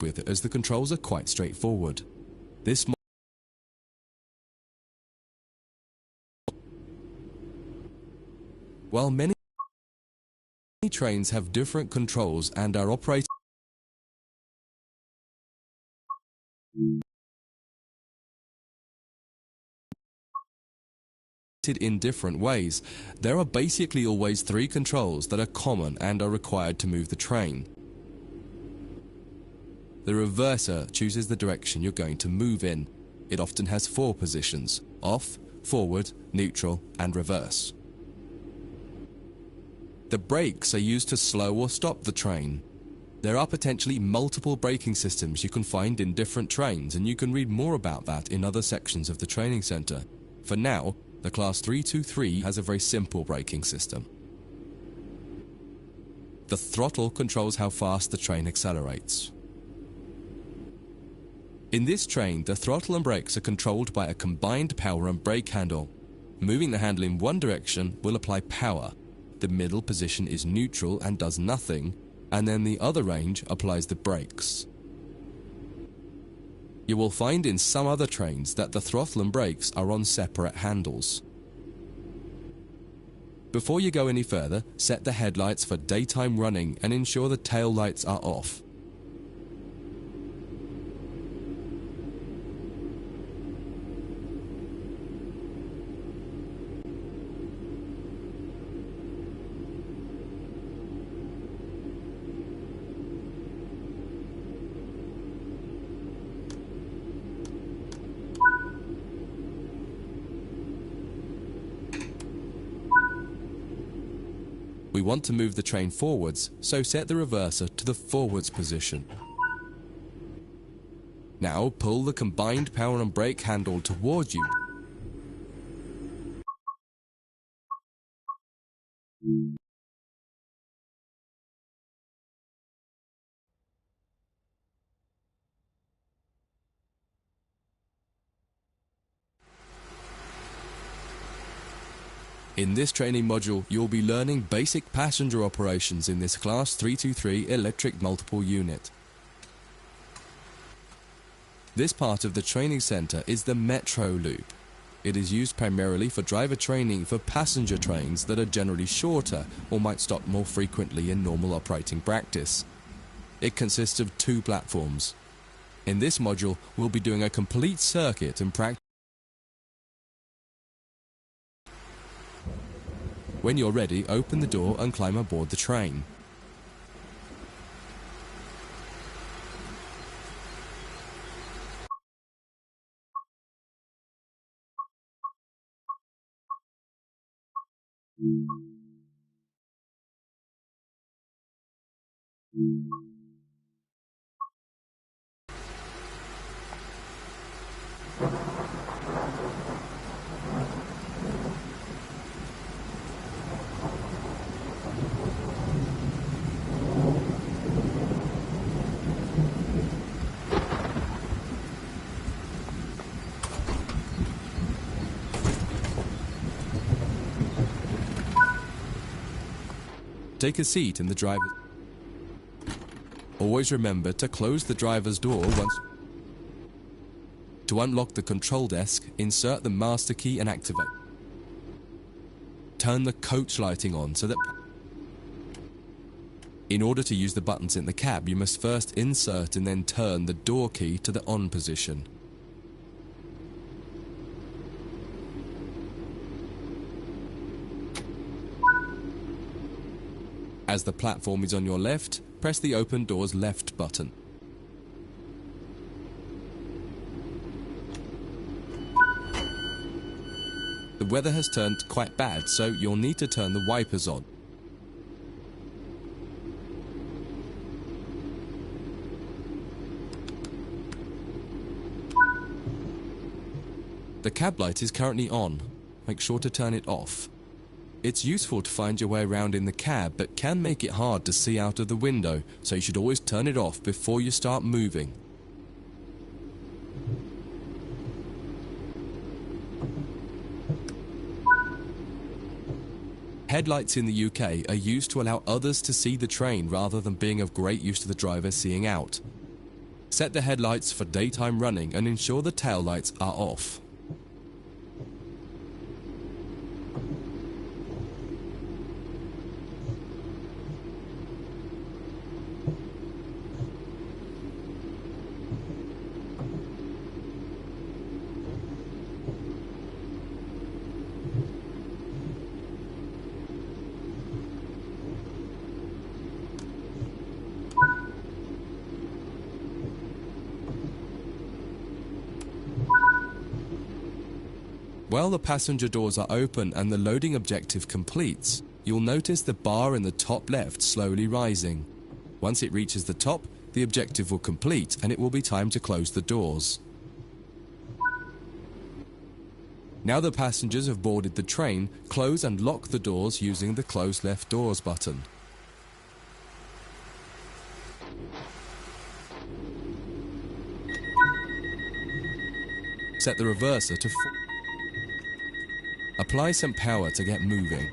with, as the controls are quite straightforward. This While many trains have different controls and are operated in different ways, there are basically always three controls that are common and are required to move the train. The reverser chooses the direction you're going to move in. It often has four positions: off, forward, neutral, and reverse. The brakes are used to slow or stop the train. There are potentially multiple braking systems you can find in different trains, and you can read more about that in other sections of the training centre. For now, the Class 323 has a very simple braking system. The throttle controls how fast the train accelerates. In this train, the throttle and brakes are controlled by a combined power and brake handle. Moving the handle in one direction will apply power. The middle position is neutral and does nothing, and then the other range applies the brakes. You will find in some other trains that the throttle and brakes are on separate handles. Before you go any further, set the headlights for daytime running and ensure the tail lights are off. We want to move the train forwards, so set the reverser to the forwards position. Now pull the combined power and brake handle towards you. In this training module, you'll be learning basic passenger operations in this Class 323 electric multiple unit. This part of the training centre is the Metro Loop. It is used primarily for driver training for passenger trains that are generally shorter or might stop more frequently in normal operating practice. It consists of two platforms. In this module, we'll be doing a complete circuit and practice. When you're ready, open the door and climb aboard the train. Take a seat in the driver. Always remember to close the driver's door once. To unlock the control desk, insert the master key and activate. Turn the coach lighting on so that... In order to use the buttons in the cab, you must first insert and then turn the door key to the on position. As the platform is on your left, press the open door's left button. The weather has turned quite bad, so you'll need to turn the wipers on. The cab light is currently on. Make sure to turn it off. It's useful to find your way around in the cab, but can make it hard to see out of the window, so you should always turn it off before you start moving. Headlights in the UK are used to allow others to see the train rather than being of great use to the driver seeing out. Set the headlights for daytime running and ensure the tail lights are off. While the passenger doors are open and the loading objective completes, you'll notice the bar in the top left slowly rising. Once it reaches the top, the objective will complete and it will be time to close the doors. Now the passengers have boarded the train, close and lock the doors using the close left doors button. Set the reverser to apply some power to get moving.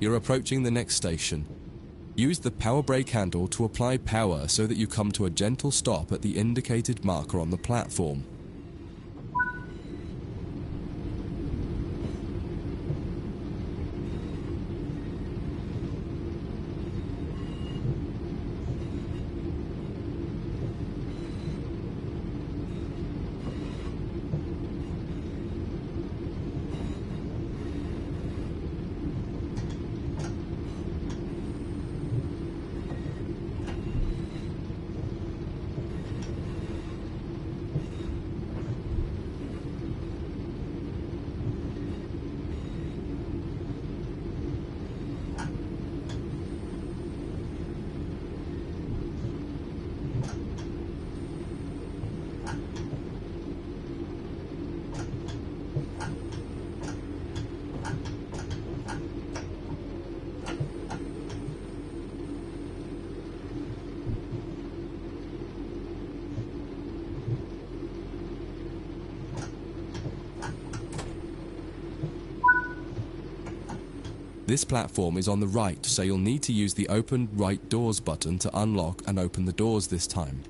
You're approaching the next station. Use the power brake handle to apply power so that you come to a gentle stop at the indicated marker on the platform. This platform is on the right, so you'll need to use the Open Right Doors button to unlock and open the doors this time.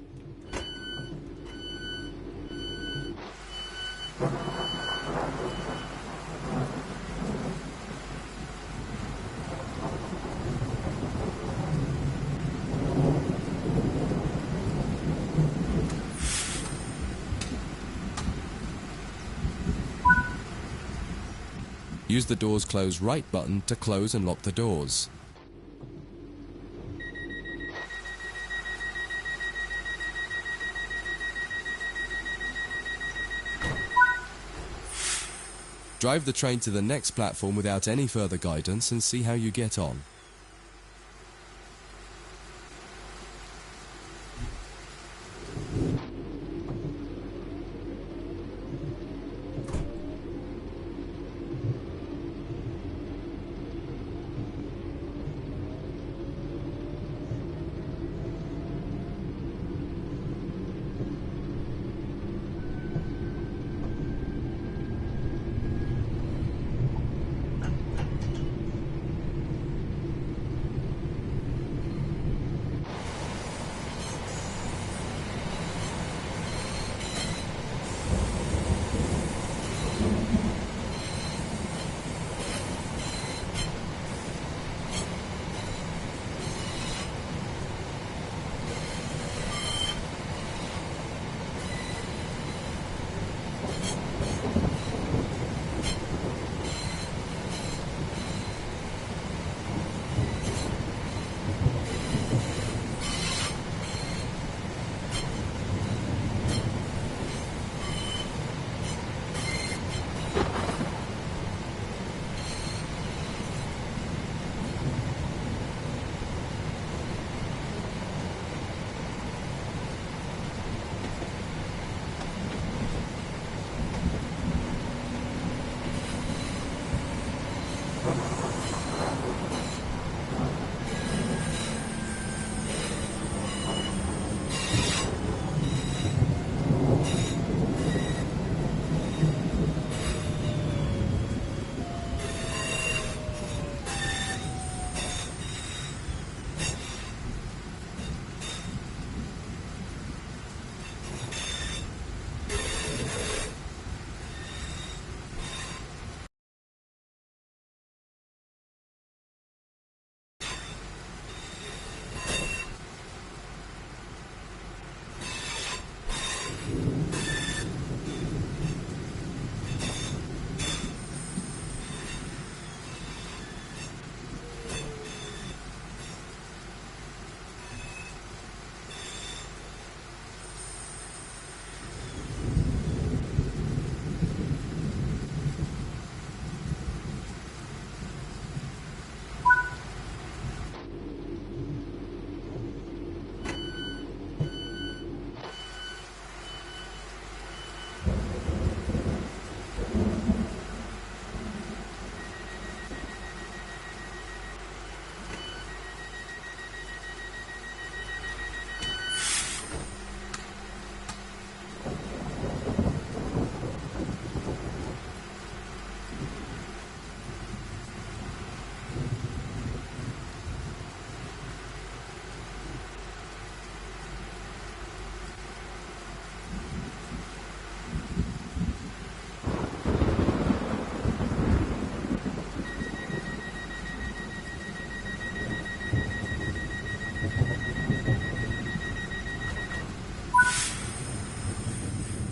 Use the Doors Close Right button to close and lock the doors. Drive the train to the next platform without any further guidance and see how you get on.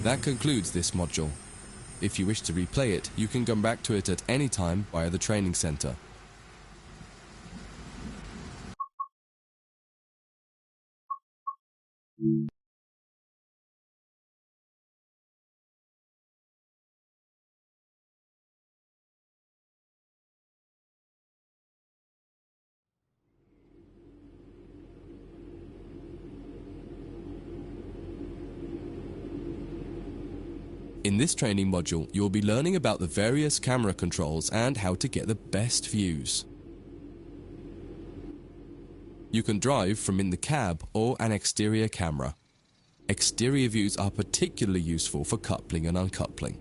That concludes this module. If you wish to replay it, you can come back to it at any time via the training center. In this training module, you'll be learning about the various camera controls and how to get the best views. You can drive from in the cab or an exterior camera. Exterior views are particularly useful for coupling and uncoupling.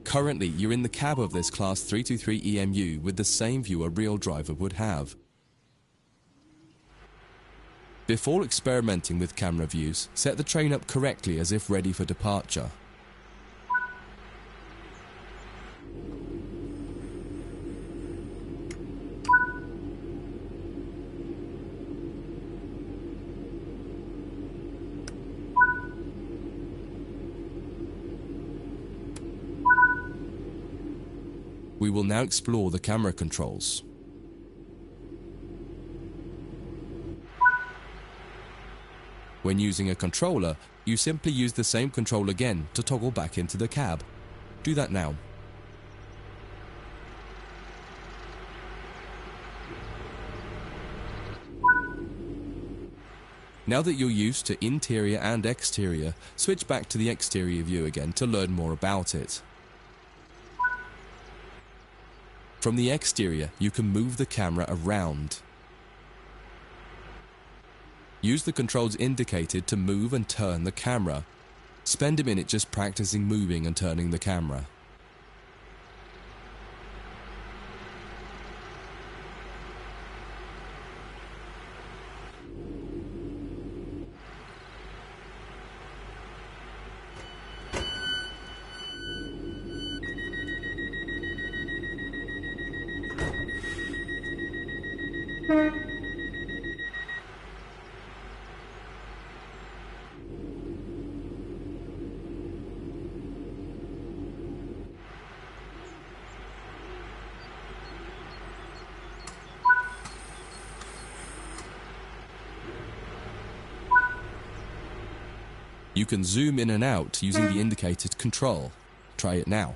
Currently, you're in the cab of this Class 323 EMU with the same view a real driver would have. Before experimenting with camera views, set the train up correctly as if ready for departure. We will now explore the camera controls. When using a controller, you simply use the same control again to toggle back into the cab. Do that now. Now that you're used to interior and exterior, switch back to the exterior view again to learn more about it. From the exterior, you can move the camera around. Use the controls indicated to move and turn the camera. Spend a minute just practicing moving and turning the camera. You can zoom in and out using the indicated control. Try it now.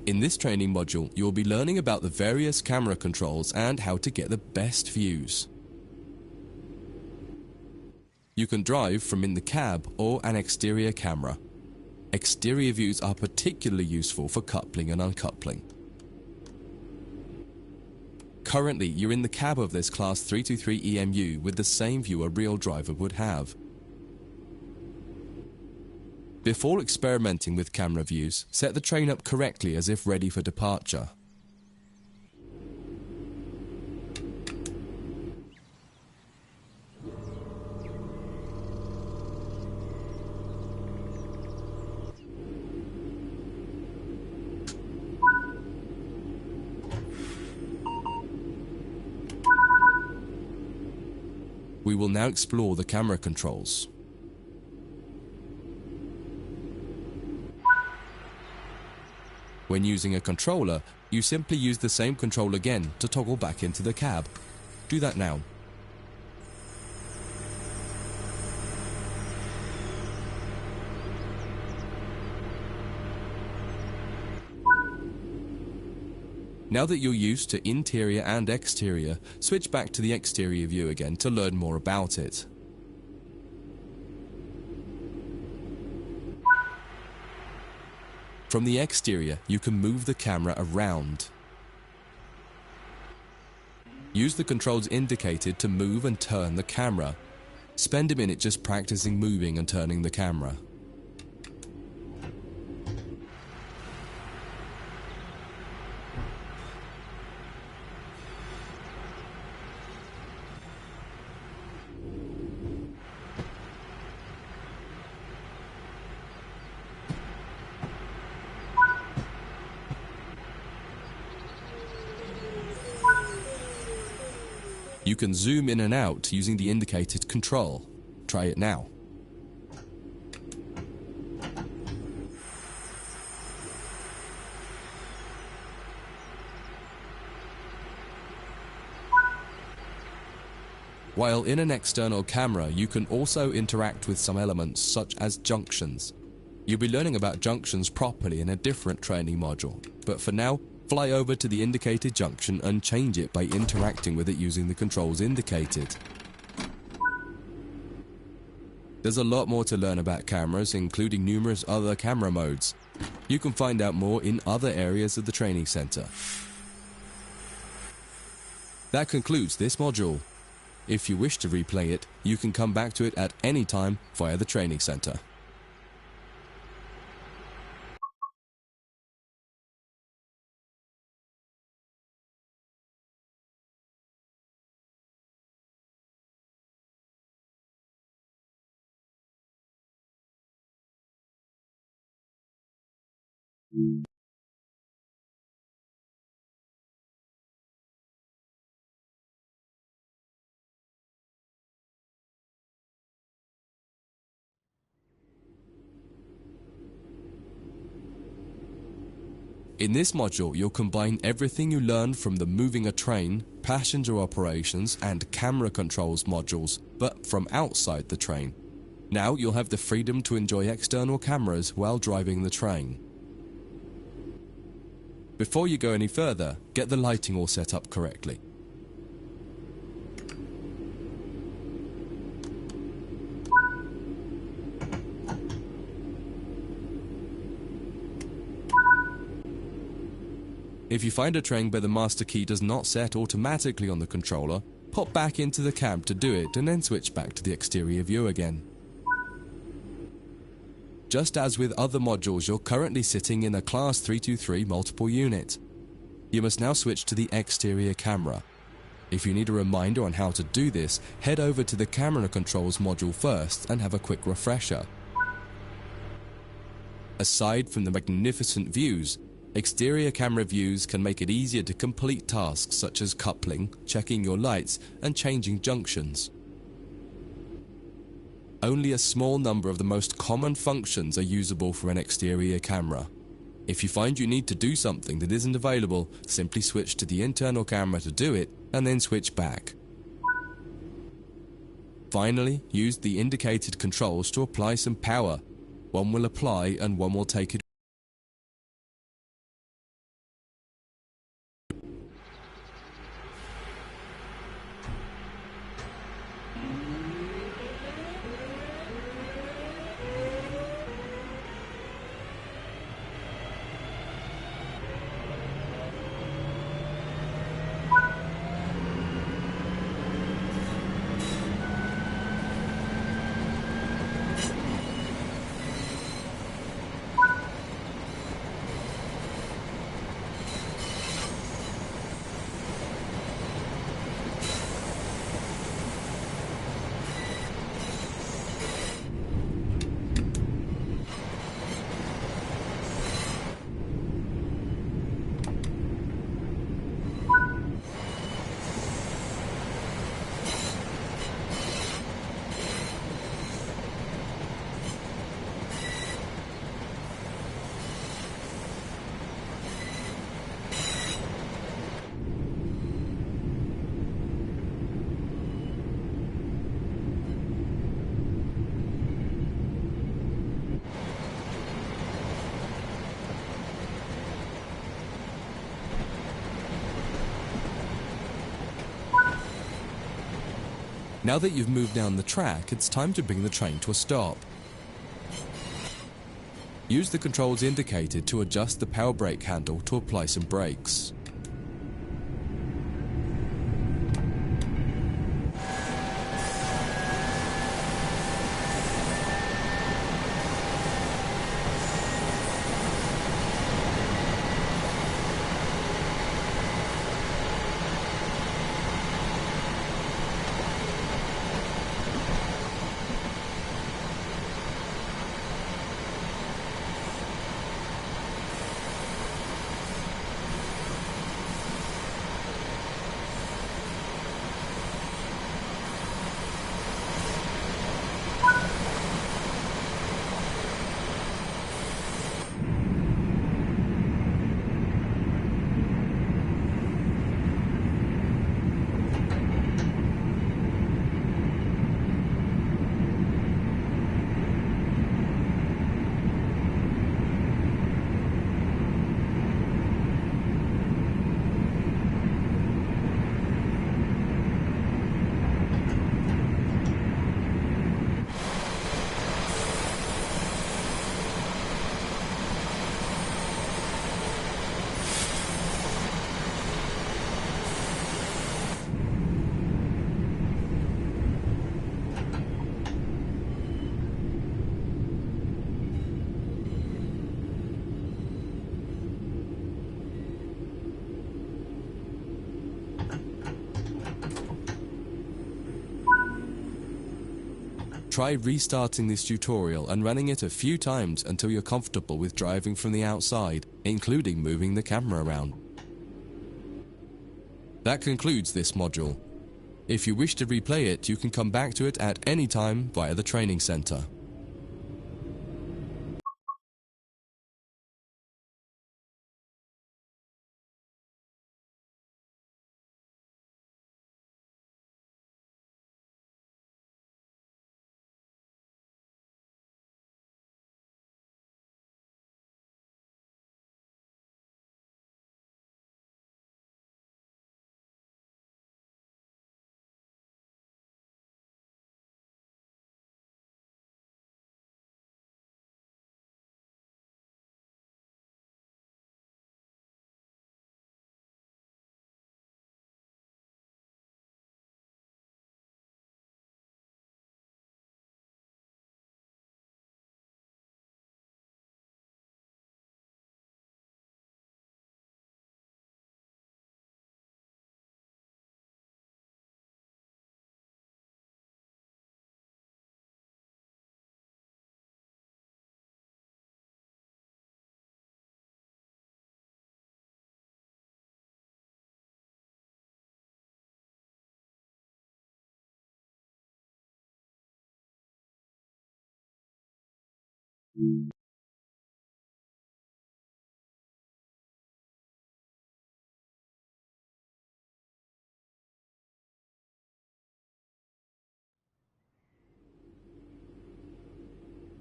In this training module, you'll be learning about the various camera controls and how to get the best views. You can drive from in the cab or an exterior camera. Exterior views are particularly useful for coupling and uncoupling. Currently, you're in the cab of this Class 323 EMU with the same view a real driver would have. Before experimenting with camera views, set the train up correctly as if ready for departure. We will now explore the camera controls. When using a controller, you simply use the same control again to toggle back into the cab. Do that now. Now that you're used to interior and exterior, switch back to the exterior view again to learn more about it. From the exterior, you can move the camera around. Use the controls indicated to move and turn the camera. Spend a minute just practicing moving and turning the camera. You can zoom in and out using the indicated control. Try it now. While in an external camera, you can also interact with some elements such as junctions. You'll be learning about junctions properly in a different training module, but for now, fly over to the indicated junction and change it by interacting with it using the controls indicated. There's a lot more to learn about cameras, including numerous other camera modes. You can find out more in other areas of the training center. That concludes this module. If you wish to replay it, you can come back to it at any time via the training center. In this module, you'll combine everything you learned from the moving a train, passenger operations, and camera controls modules, but from outside the train. Now you'll have the freedom to enjoy external cameras while driving the train. Before you go any further, get the lighting all set up correctly. If you find a train where the master key does not set automatically on the controller, pop back into the cab to do it and then switch back to the exterior view again. Just as with other modules, you're currently sitting in a Class 323 multiple unit. You must now switch to the exterior camera. If you need a reminder on how to do this, head over to the camera controls module first and have a quick refresher. Aside from the magnificent views, exterior camera views can make it easier to complete tasks such as coupling, checking your lights, and changing junctions. Only a small number of the most common functions are usable for an exterior camera. If you find you need to do something that isn't available, simply switch to the internal camera to do it, and then switch back. Finally, use the indicated controls to apply some power. One will apply and one will take it. Now that you've moved down the track, it's time to bring the train to a stop. Use the controls indicated to adjust the power brake handle to apply some brakes. Try restarting this tutorial and running it a few times until you're comfortable with driving from the outside, including moving the camera around. That concludes this module. If you wish to replay it, you can come back to it at any time via the training center.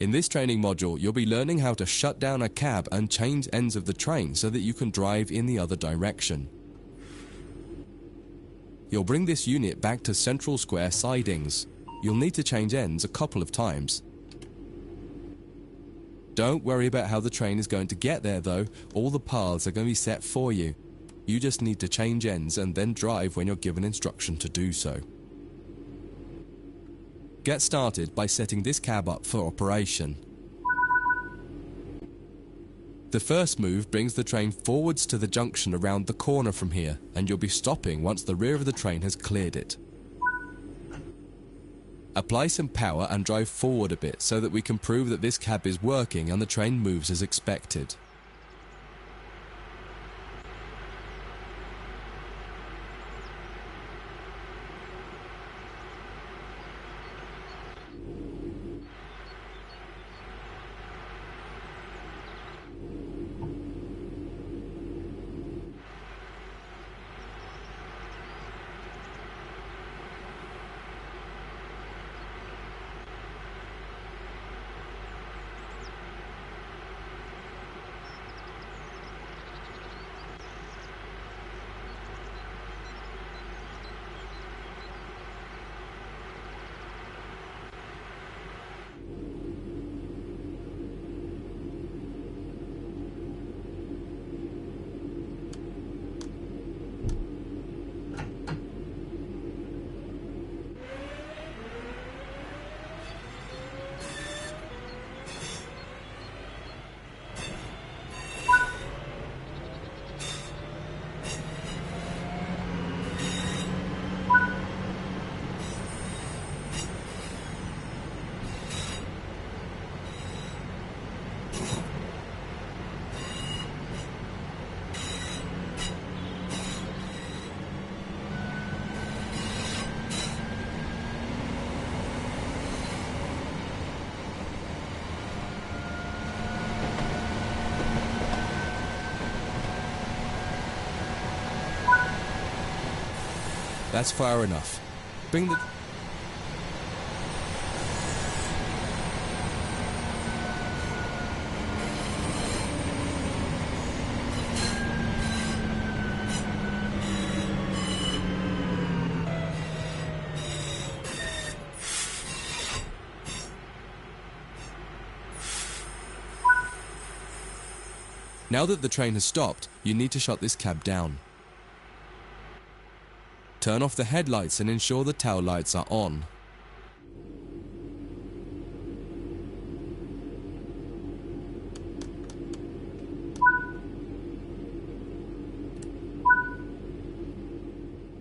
In this training module, you'll be learning how to shut down a cab and change ends of the train so that you can drive in the other direction. You'll bring this unit back to central square sidings. You'll need to change ends a couple of times. Don't worry about how the train is going to get there though, all the paths are going to be set for you. You just need to change ends and then drive when you're given instruction to do so. Get started by setting this cab up for operation. The first move brings the train forwards to the junction around the corner from here, and you'll be stopping once the rear of the train has cleared it. Apply some power and drive forward a bit so that we can prove that this cab is working and the train moves as expected. That's far enough. Bring the... Now that the train has stopped, you need to shut this cab down. Turn off the headlights and ensure the tail lights are on.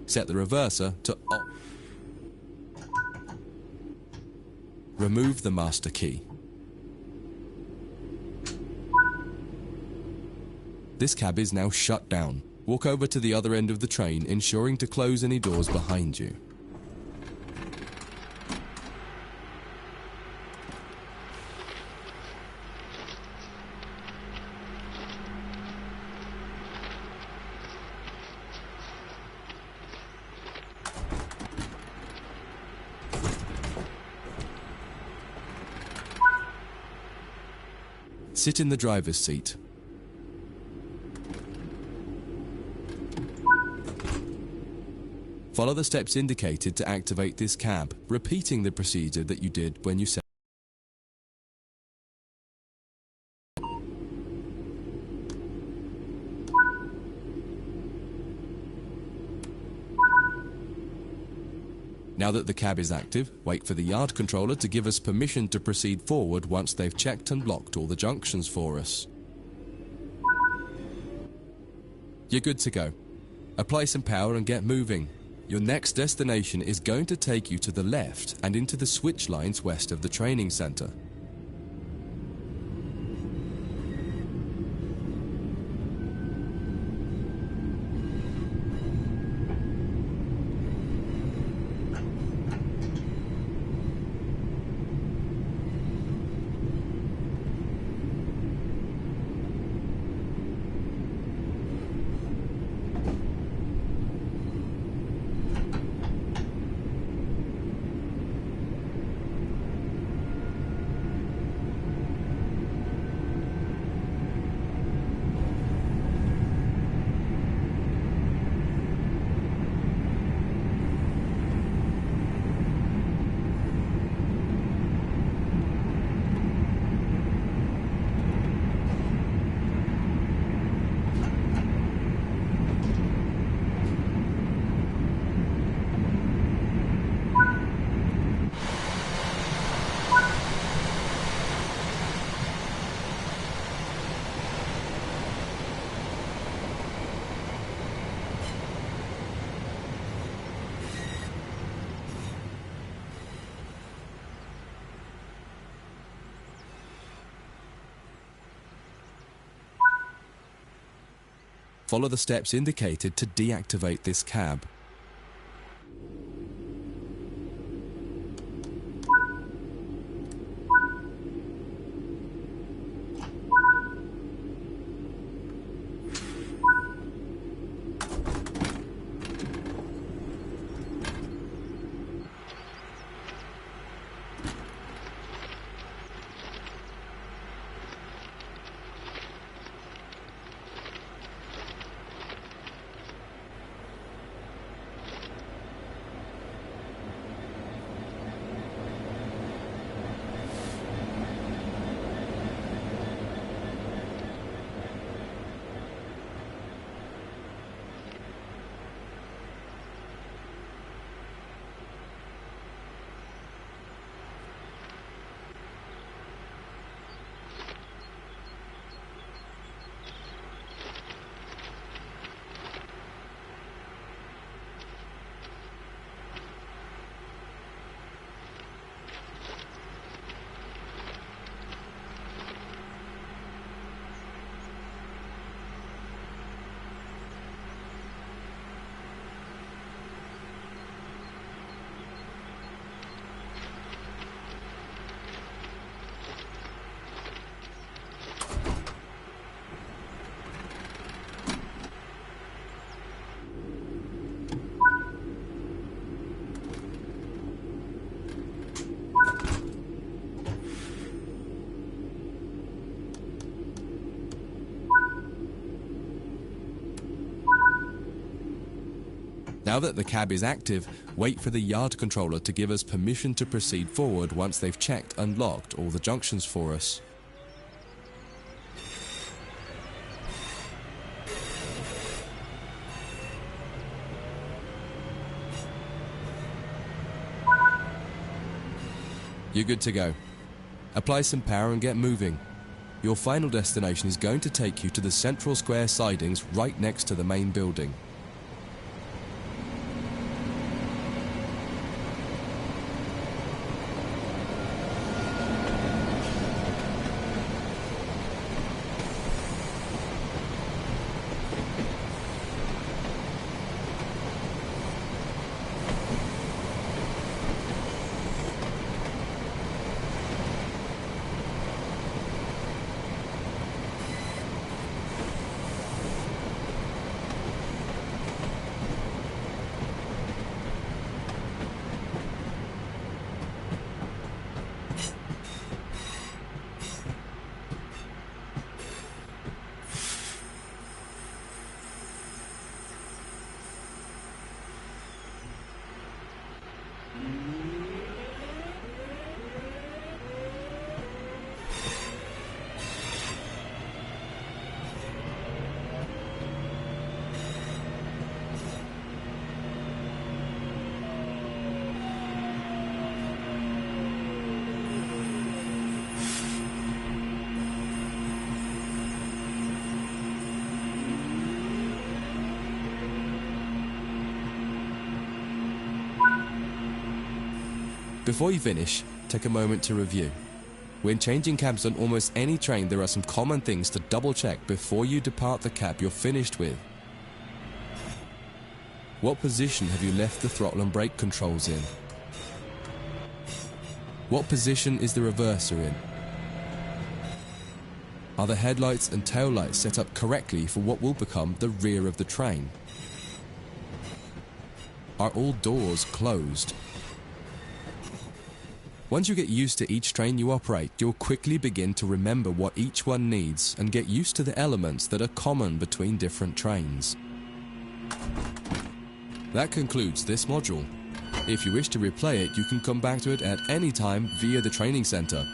Set the reverser to off. Remove the master key. This cab is now shut down. Walk over to the other end of the train, ensuring to close any doors behind you. Sit in the driver's seat. Follow the steps indicated to activate this cab, repeating the procedure that you did when you set. Now that the cab is active, wait for the yard controller to give us permission to proceed forward once they've checked and blocked all the junctions for us. You're good to go. Apply some power and get moving. Your next destination is going to take you to the left and into the switch lines west of the training center. Follow the steps indicated to deactivate this cab. Now that the cab is active, wait for the yard controller to give us permission to proceed forward once they've checked and logged all the junctions for us. You're good to go. Apply some power and get moving. Your final destination is going to take you to the central square sidings right next to the main building. Before you finish, take a moment to review. When changing cabs on almost any train, there are some common things to double check before you depart the cab you're finished with. What position have you left the throttle and brake controls in? What position is the reverser in? Are the headlights and taillights set up correctly for what will become the rear of the train? Are all doors closed? Once you get used to each train you operate, you'll quickly begin to remember what each one needs and get used to the elements that are common between different trains. That concludes this module. If you wish to replay it, you can come back to it at any time via the training center.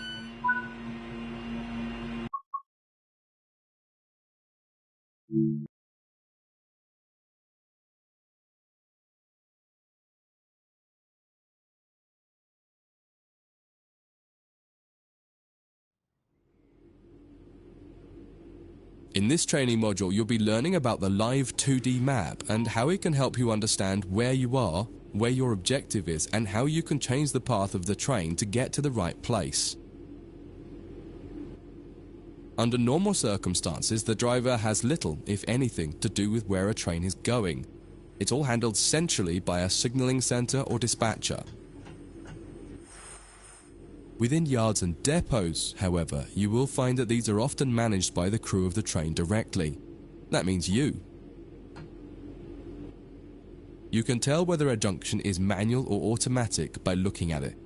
In this training module, you'll be learning about the live 2D map and how it can help you understand where you are, where your objective is, and how you can change the path of the train to get to the right place. Under normal circumstances, the driver has little, if anything, to do with where a train is going. It's all handled centrally by a signaling center or dispatcher. Within yards and depots, however, you will find that these are often managed by the crew of the train directly. That means you. You can tell whether a junction is manual or automatic by looking at it.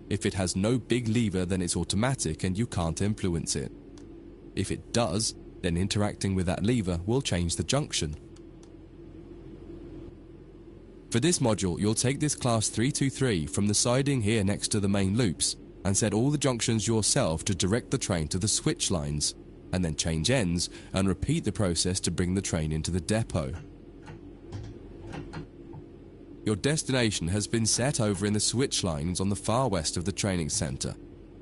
If it has no big lever, then it's automatic and you can't influence it. If it does, then interacting with that lever will change the junction. For this module, you'll take this class 323 from the siding here next to the main loops and set all the junctions yourself to direct the train to the switch lines, and then change ends and repeat the process to bring the train into the depot. Your destination has been set over in the switch lines on the far west of the training center.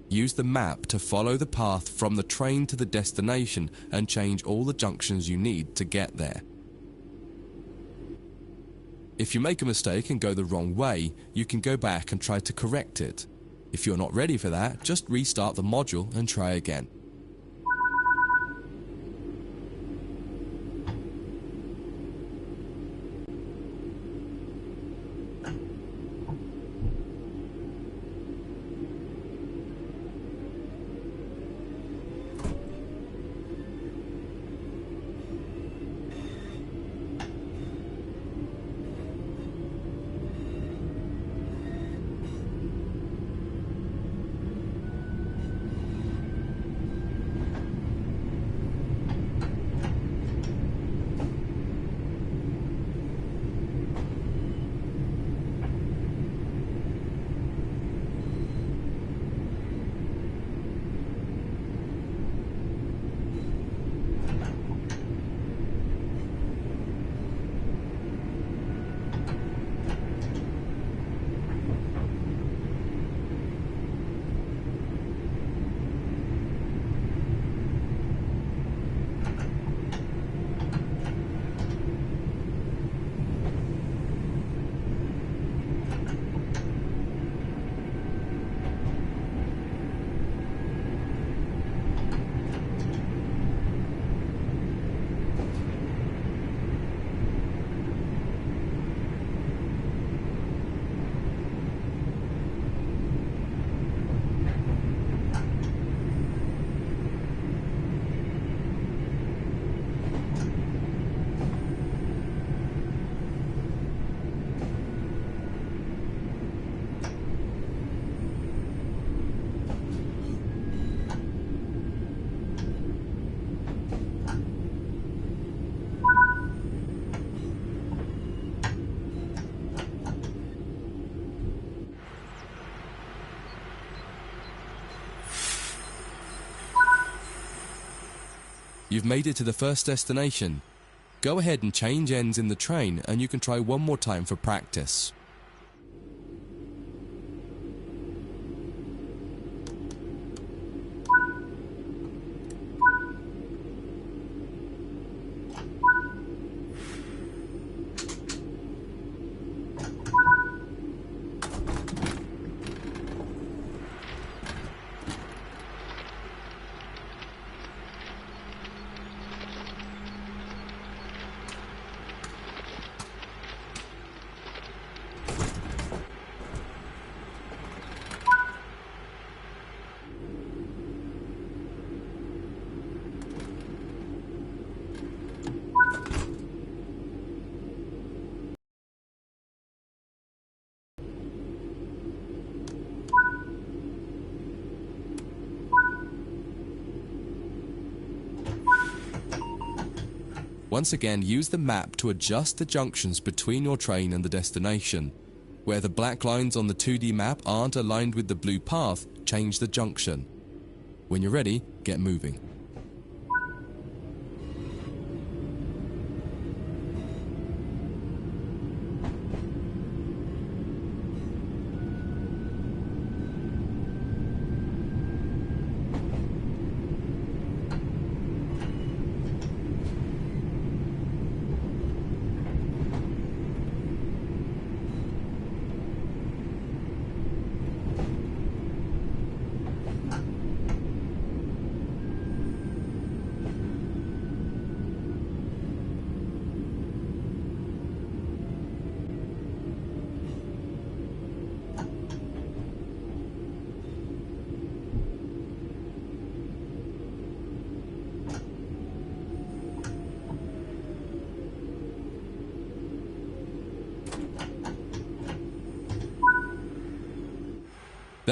Use the map to follow the path from the train to the destination and change all the junctions you need to get there. If you make a mistake and go the wrong way, you can go back and try to correct it. If you're not ready for that, just restart the module and try again. You've made it to the first destination. Go ahead and change ends in the train and you can try one more time for practice. Once again, use the map to adjust the junctions between your train and the destination. Where the black lines on the 2D map aren't aligned with the blue path, change the junction. When you're ready, get moving.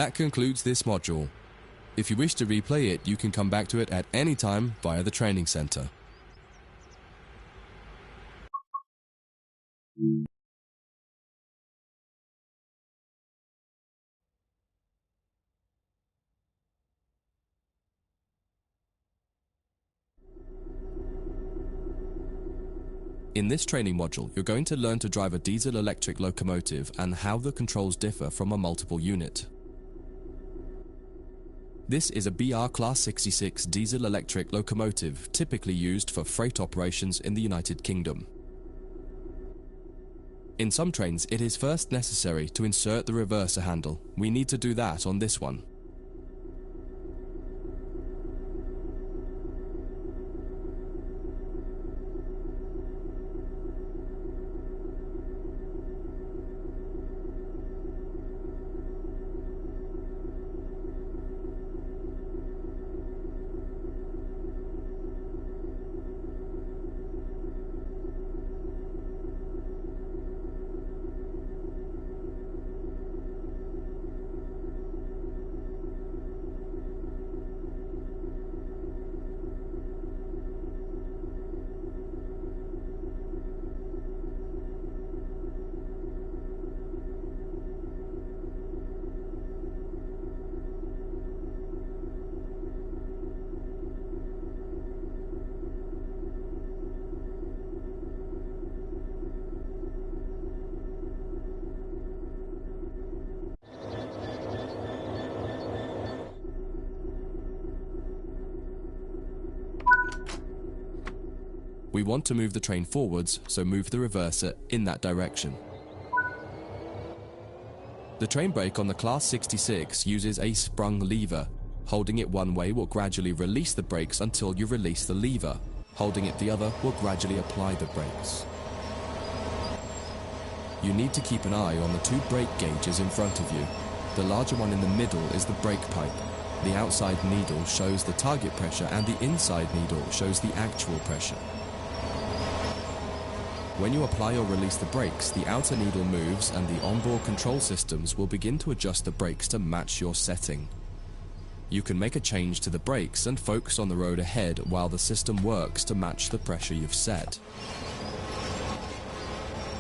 That concludes this module. If you wish to replay it, you can come back to it at any time via the training center. In this training module, you're going to learn to drive a diesel-electric locomotive and how the controls differ from a multiple unit. This is a BR Class 66 diesel-electric locomotive typically used for freight operations in the United Kingdom. In some trains, it is first necessary to insert the reverser handle. We need to do that on this one. We want to move the train forwards, so move the reverser in that direction. The train brake on the Class 66 uses a sprung lever. Holding it one way will gradually release the brakes until you release the lever. Holding it the other will gradually apply the brakes. You need to keep an eye on the two brake gauges in front of you. The larger one in the middle is the brake pipe. The outside needle shows the target pressure and the inside needle shows the actual pressure. When you apply or release the brakes, the outer needle moves and the onboard control systems will begin to adjust the brakes to match your setting. You can make a change to the brakes and focus on the road ahead while the system works to match the pressure you've set.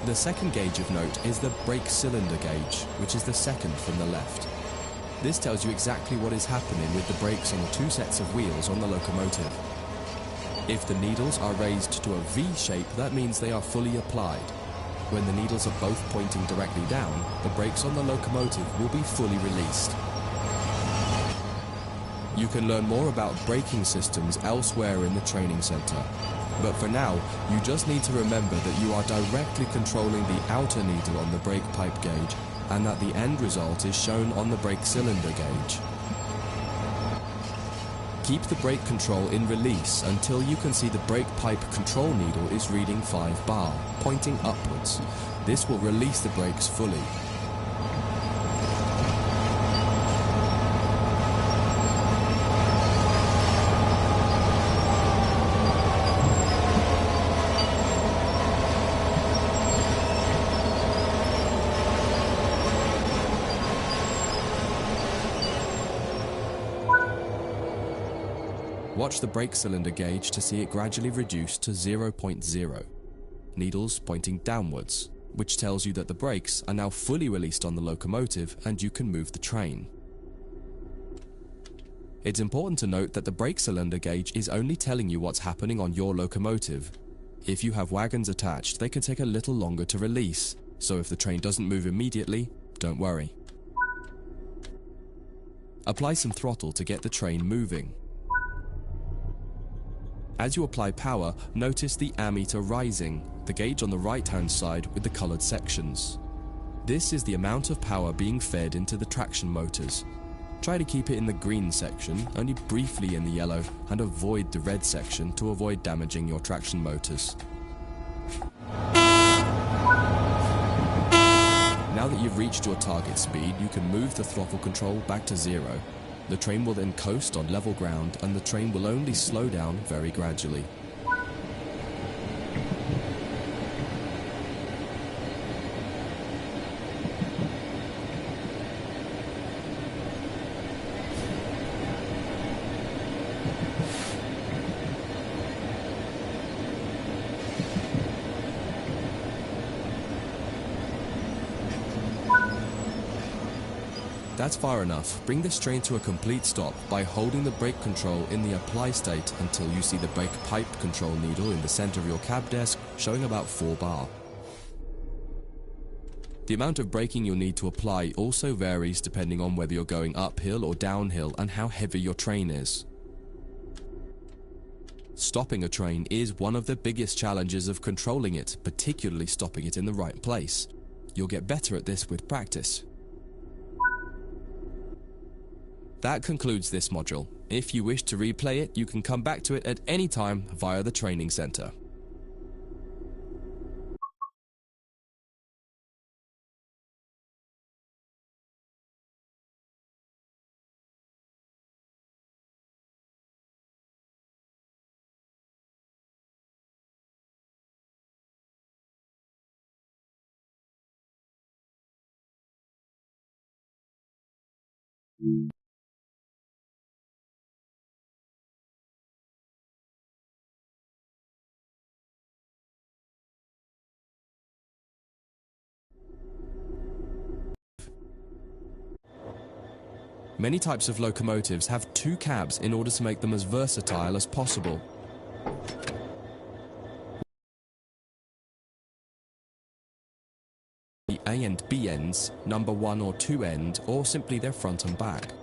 The second gauge of note is the brake cylinder gauge, which is the second from the left. This tells you exactly what is happening with the brakes on the two sets of wheels on the locomotive. If the needles are raised to a V shape, that means they are fully applied. When the needles are both pointing directly down, the brakes on the locomotive will be fully released. You can learn more about braking systems elsewhere in the training center. But for now, you just need to remember that you are directly controlling the outer needle on the brake pipe gauge, and that the end result is shown on the brake cylinder gauge. Keep the brake control in release until you can see the brake pipe control needle is reading 5 bar, pointing upwards. This will release the brakes fully. Watch the brake cylinder gauge to see it gradually reduce to 0.0, needles pointing downwards, which tells you that the brakes are now fully released on the locomotive and you can move the train. It's important to note that the brake cylinder gauge is only telling you what's happening on your locomotive. If you have wagons attached, they can take a little longer to release, so if the train doesn't move immediately, don't worry. Apply some throttle to get the train moving. As you apply power, notice the ammeter rising, the gauge on the right-hand side with the colored sections. This is the amount of power being fed into the traction motors. Try to keep it in the green section, only briefly in the yellow, and avoid the red section to avoid damaging your traction motors. Now that you've reached your target speed, you can move the throttle control back to 0. The train will then coast on level ground, and the train will only slow down very gradually. That's far enough. Bring this train to a complete stop by holding the brake control in the apply state until you see the brake pipe control needle in the center of your cab desk showing about 4 bar. The amount of braking you'll need to apply also varies depending on whether you're going uphill or downhill and how heavy your train is. Stopping a train is one of the biggest challenges of controlling it, particularly stopping it in the right place. You'll get better at this with practice. That concludes this module. If you wish to replay it, you can come back to it at any time via the training center. Many types of locomotives have 2 cabs in order to make them as versatile as possible. The A and B ends, number 1 or 2 end, or simply their front and back.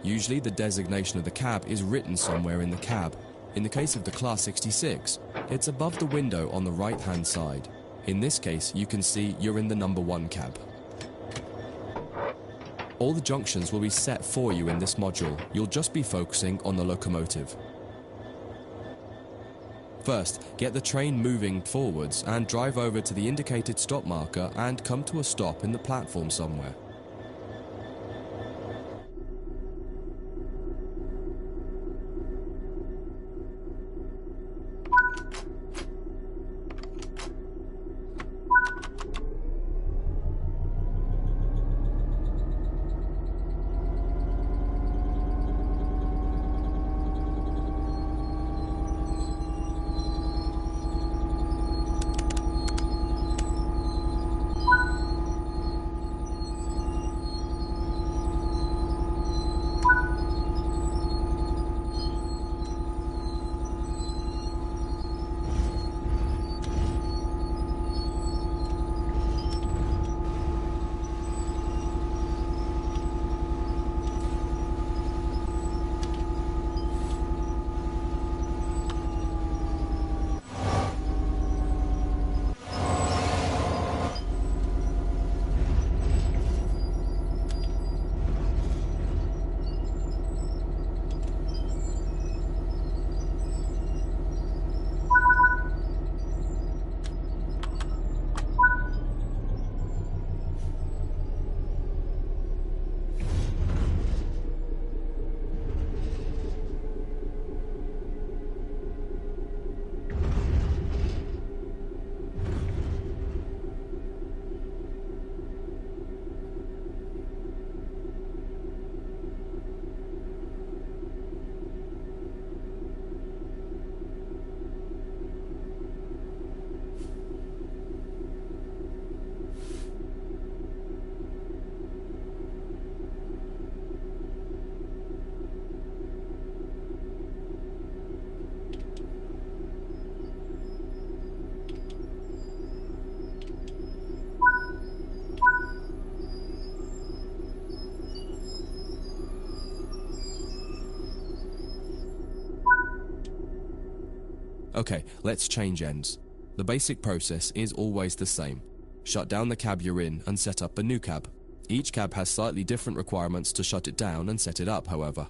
Usually the designation of the cab is written somewhere in the cab. In the case of the Class 66, it's above the window on the right-hand side. In this case, you can see you're in the number 1 cab. All the junctions will be set for you in this module. You'll just be focusing on the locomotive. First, get the train moving forwards and drive over to the indicated stop marker and come to a stop in the platform somewhere. Okay, let's change ends. The basic process is always the same. Shut down the cab you're in and set up a new cab. Each cab has slightly different requirements to shut it down and set it up, however.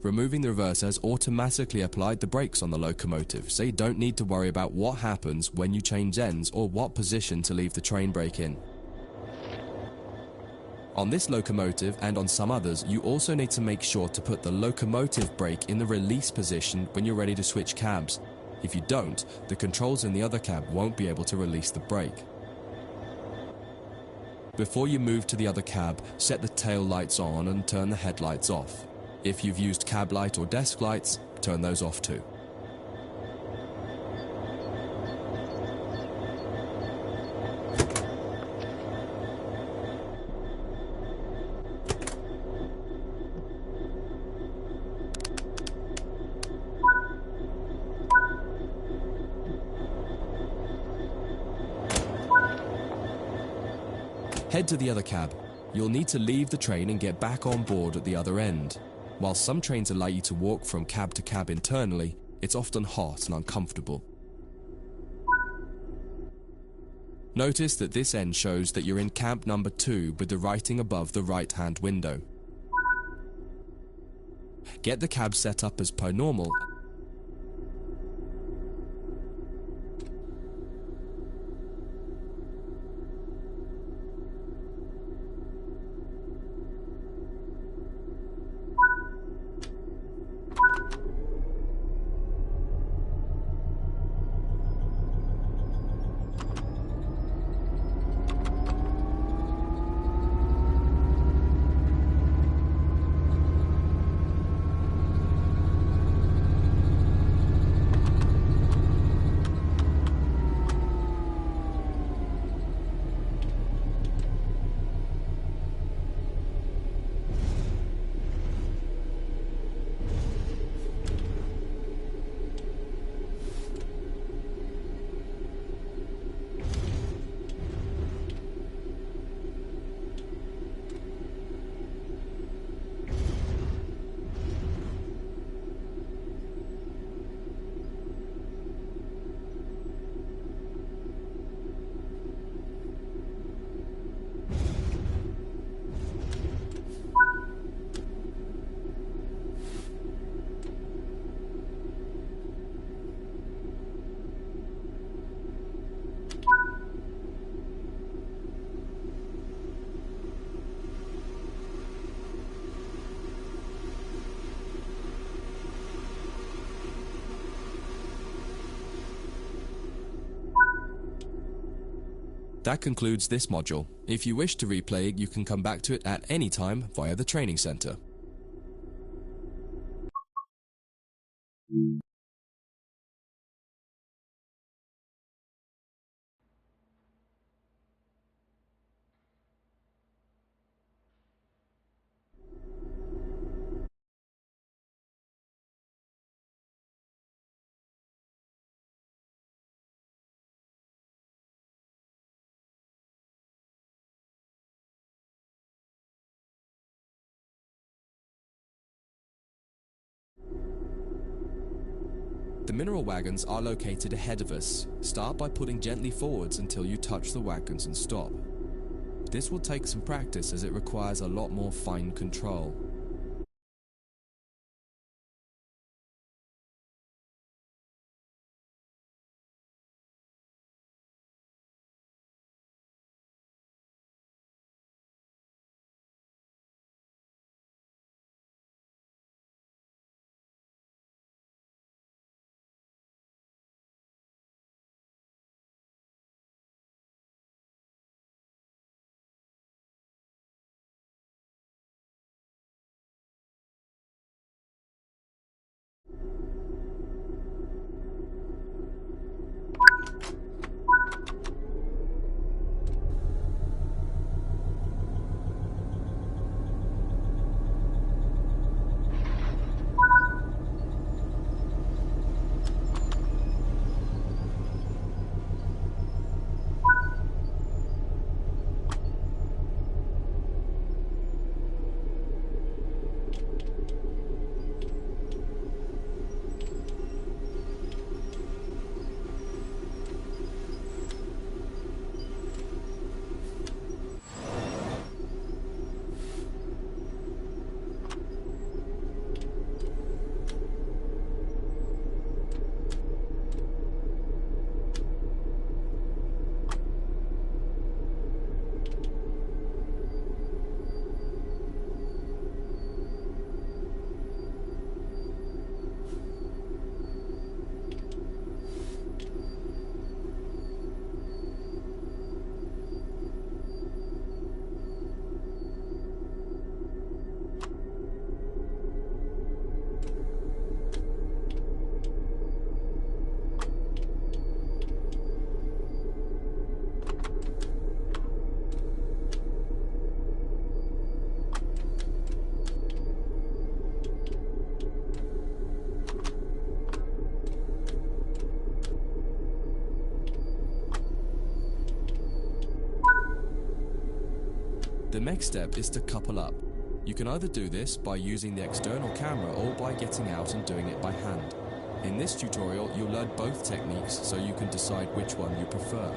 Removing the reverse has automatically applied the brakes on the locomotive, so you don't need to worry about what happens when you change ends or what position to leave the train brake in. On this locomotive and on some others, you also need to make sure to put the locomotive brake in the release position when you're ready to switch cabs. If you don't, the controls in the other cab won't be able to release the brake. Before you move to the other cab, set the tail lights on and turn the headlights off. If you've used cab light or desk lights, turn those off too. Head to the other cab. You'll need to leave the train and get back on board at the other end. While some trains allow you to walk from cab to cab internally, it's often hot and uncomfortable. Notice that this end shows that you're in cab number 2 with the writing above the right-hand window. Get the cab set up as per normal. That concludes this module. If you wish to replay it, you can come back to it at any time via the training center. The mineral wagons are located ahead of us. Start by pulling gently forwards until you touch the wagons and stop. This will take some practice as it requires a lot more fine control. The next step is to couple up. You can either do this by using the external camera or by getting out and doing it by hand. In this tutorial, you'll learn both techniques so you can decide which one you prefer.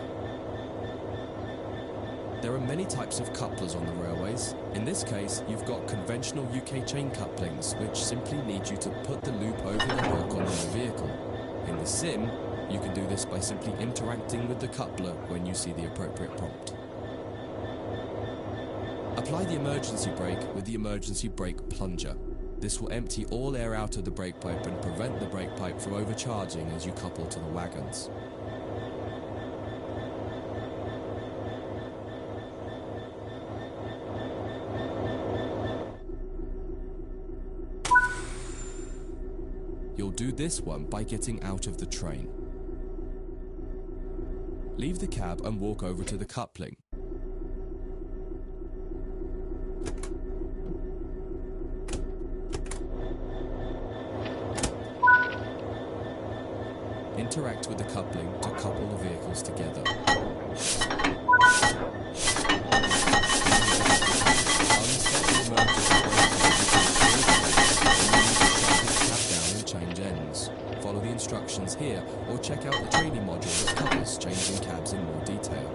There are many types of couplers on the railways. In this case, you've got conventional UK chain couplings, which simply need you to put the loop over the hook on your vehicle. In the sim, you can do this by simply interacting with the coupler when you see the appropriate prompt. Apply the emergency brake with the emergency brake plunger. This will empty all air out of the brake pipe and prevent the brake pipe from overcharging as you couple to the wagons. You'll do this one by getting out of the train. Leave the cab and walk over to the coupling. Interact with the coupling to couple the vehicles together. Unstop the emergency brake down and change ends. Follow the instructions here or check out the training module that covers changing cabs in more detail.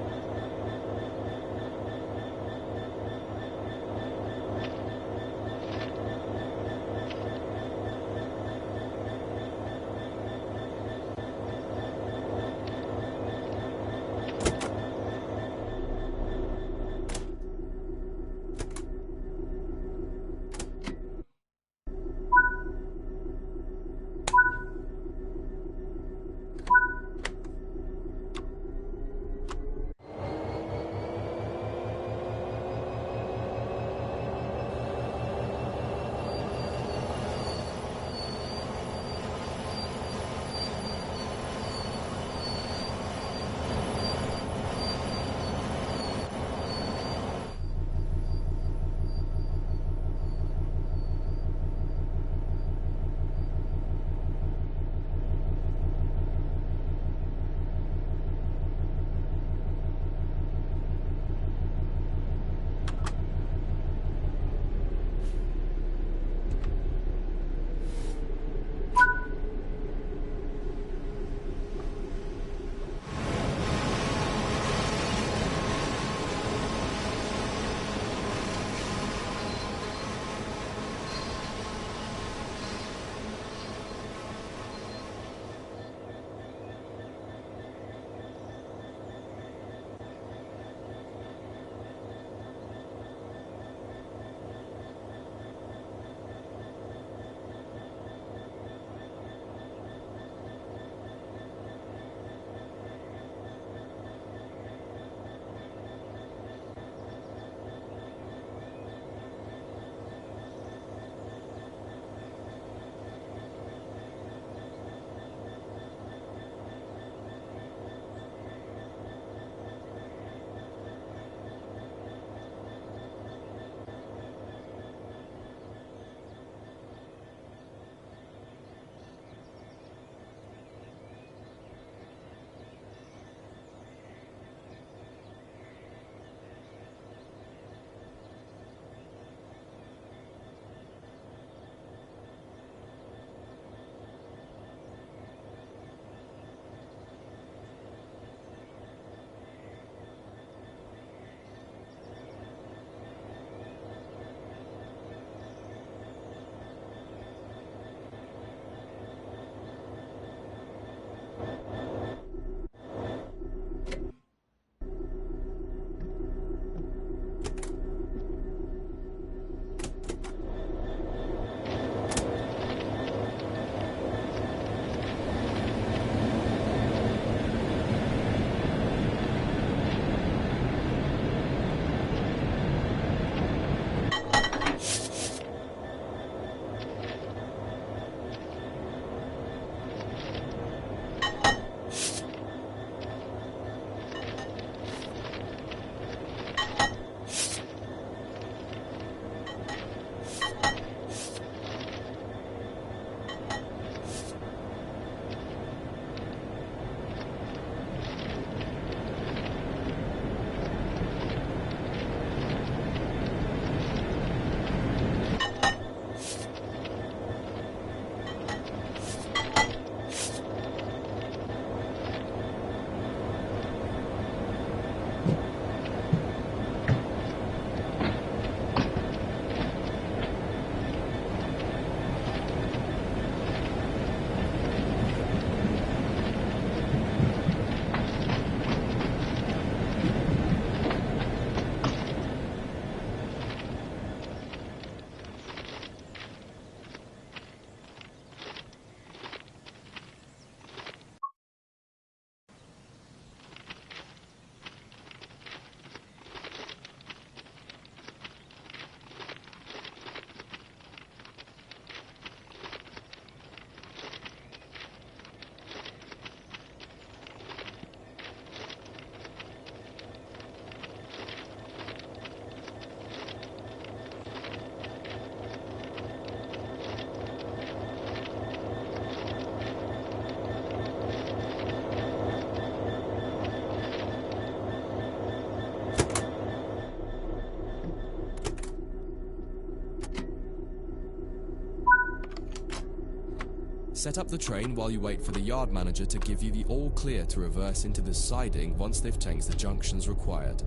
Set up the train while you wait for the yard manager to give you the all clear to reverse into the siding once they've changed the junctions required.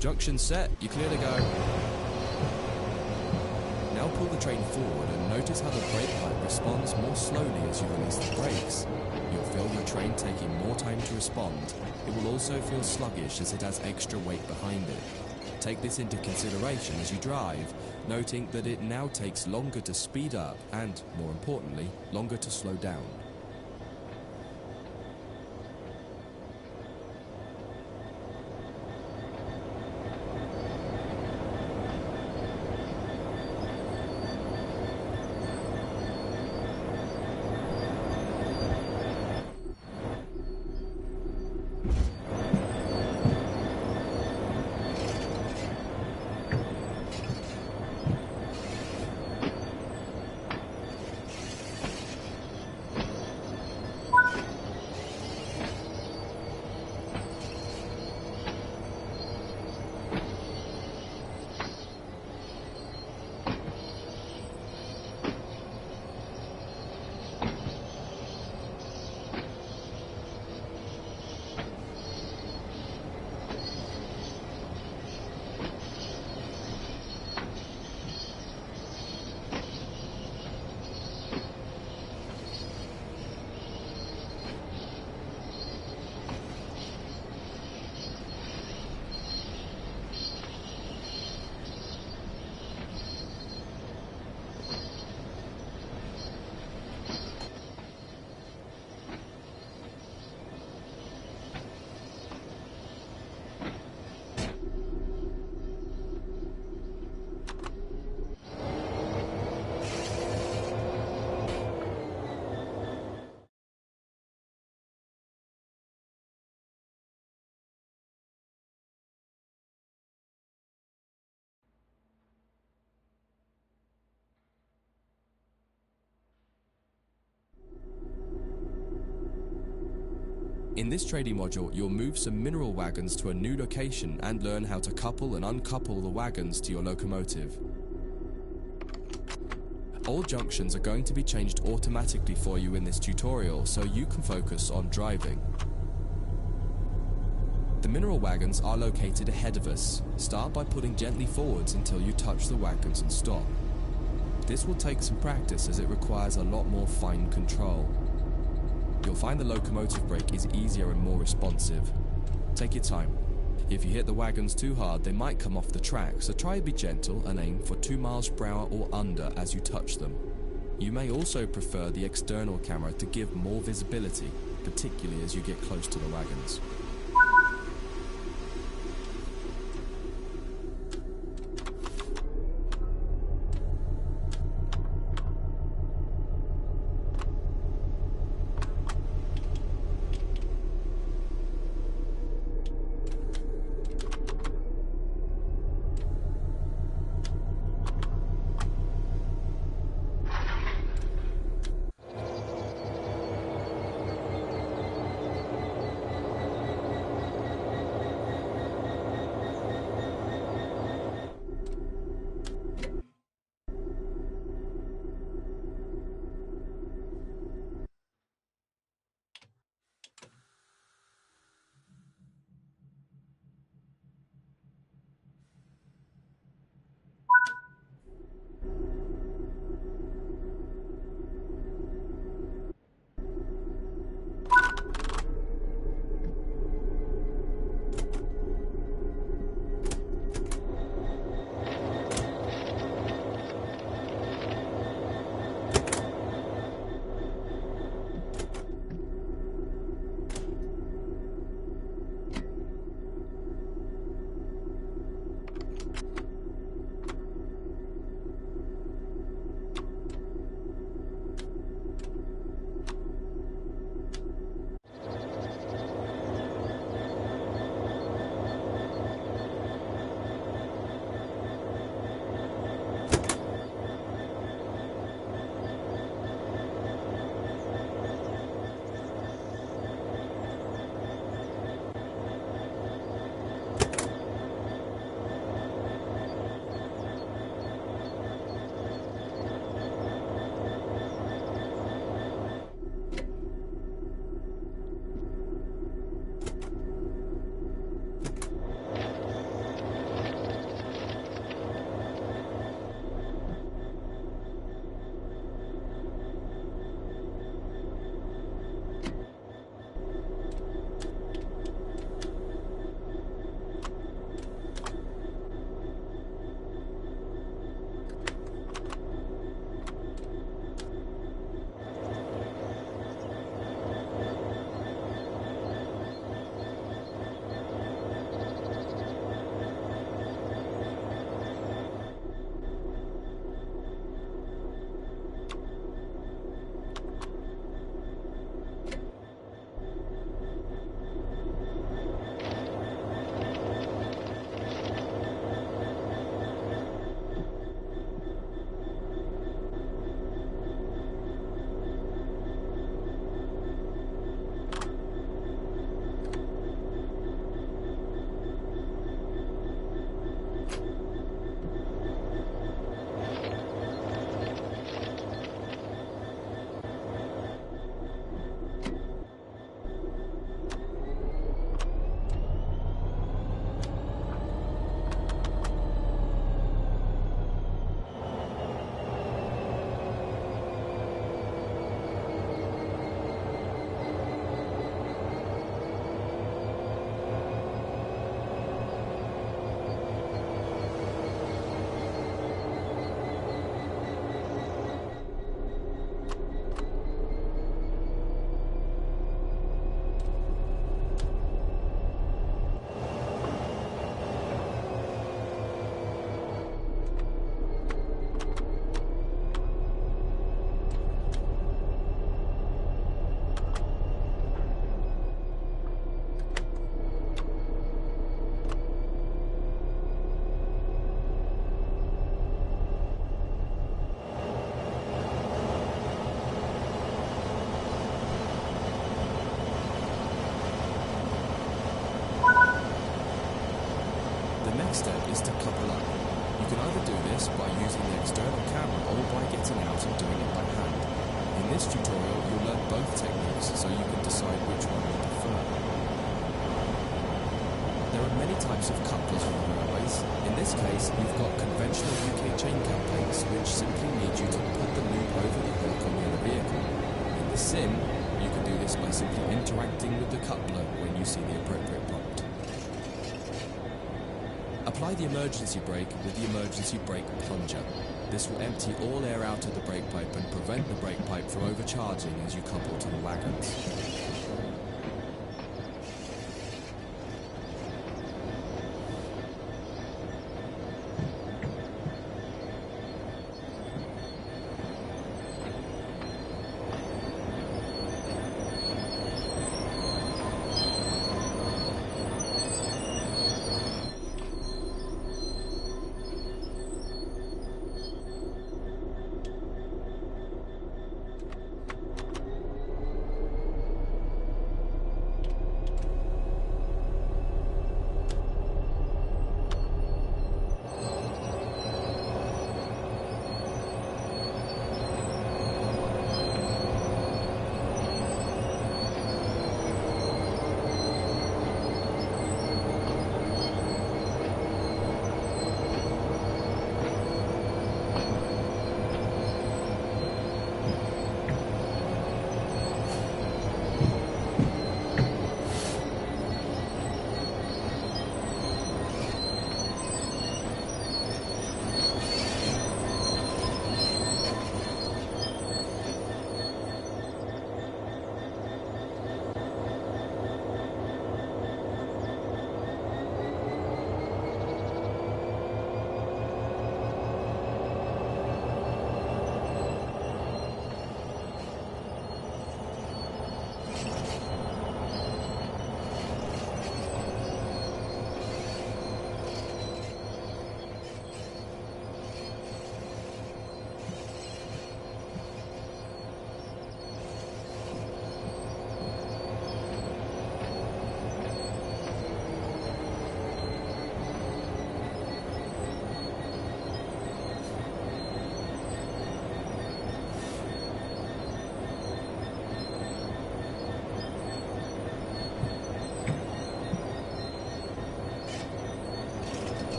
Junction set, you're clear to go. Now pull the train forward and notice how the brake pipe responds more slowly as you release the brakes. You'll feel your train taking more time to respond. It will also feel sluggish as it has extra weight behind it. Take this into consideration as you drive, noting that it now takes longer to speed up and, more importantly, longer to slow down. In this trading module, you'll move some mineral wagons to a new location and learn how to couple and uncouple the wagons to your locomotive. All junctions are going to be changed automatically for you in this tutorial, so you can focus on driving. The mineral wagons are located ahead of us. Start by pulling gently forwards until you touch the wagons and stop. This will take some practice as it requires a lot more fine control. You'll find the locomotive brake is easier and more responsive. Take your time. If you hit the wagons too hard, they might come off the track, so try to be gentle and aim for 2 miles per hour or under as you touch them. You may also prefer the external camera to give more visibility, particularly as you get close to the wagons. this by using the external camera or by getting out and doing it by hand. In this tutorial, you'll learn both techniques so you can decide which one you prefer. There are many types of couplers on the railways. In this case, you've got conventional UK chain couplings, which simply need you to put the loop over the hook on the other vehicle. In the sim, you can do this by simply interacting with the coupler when you see the appropriate prompt. Apply the emergency brake with the emergency brake plunger. This will empty all air out of the brake pipe and prevent the brake pipe from overcharging as you couple to the wagons.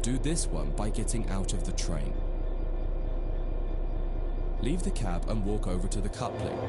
do this one by getting out of the train. Leave the cab and walk over to the coupling.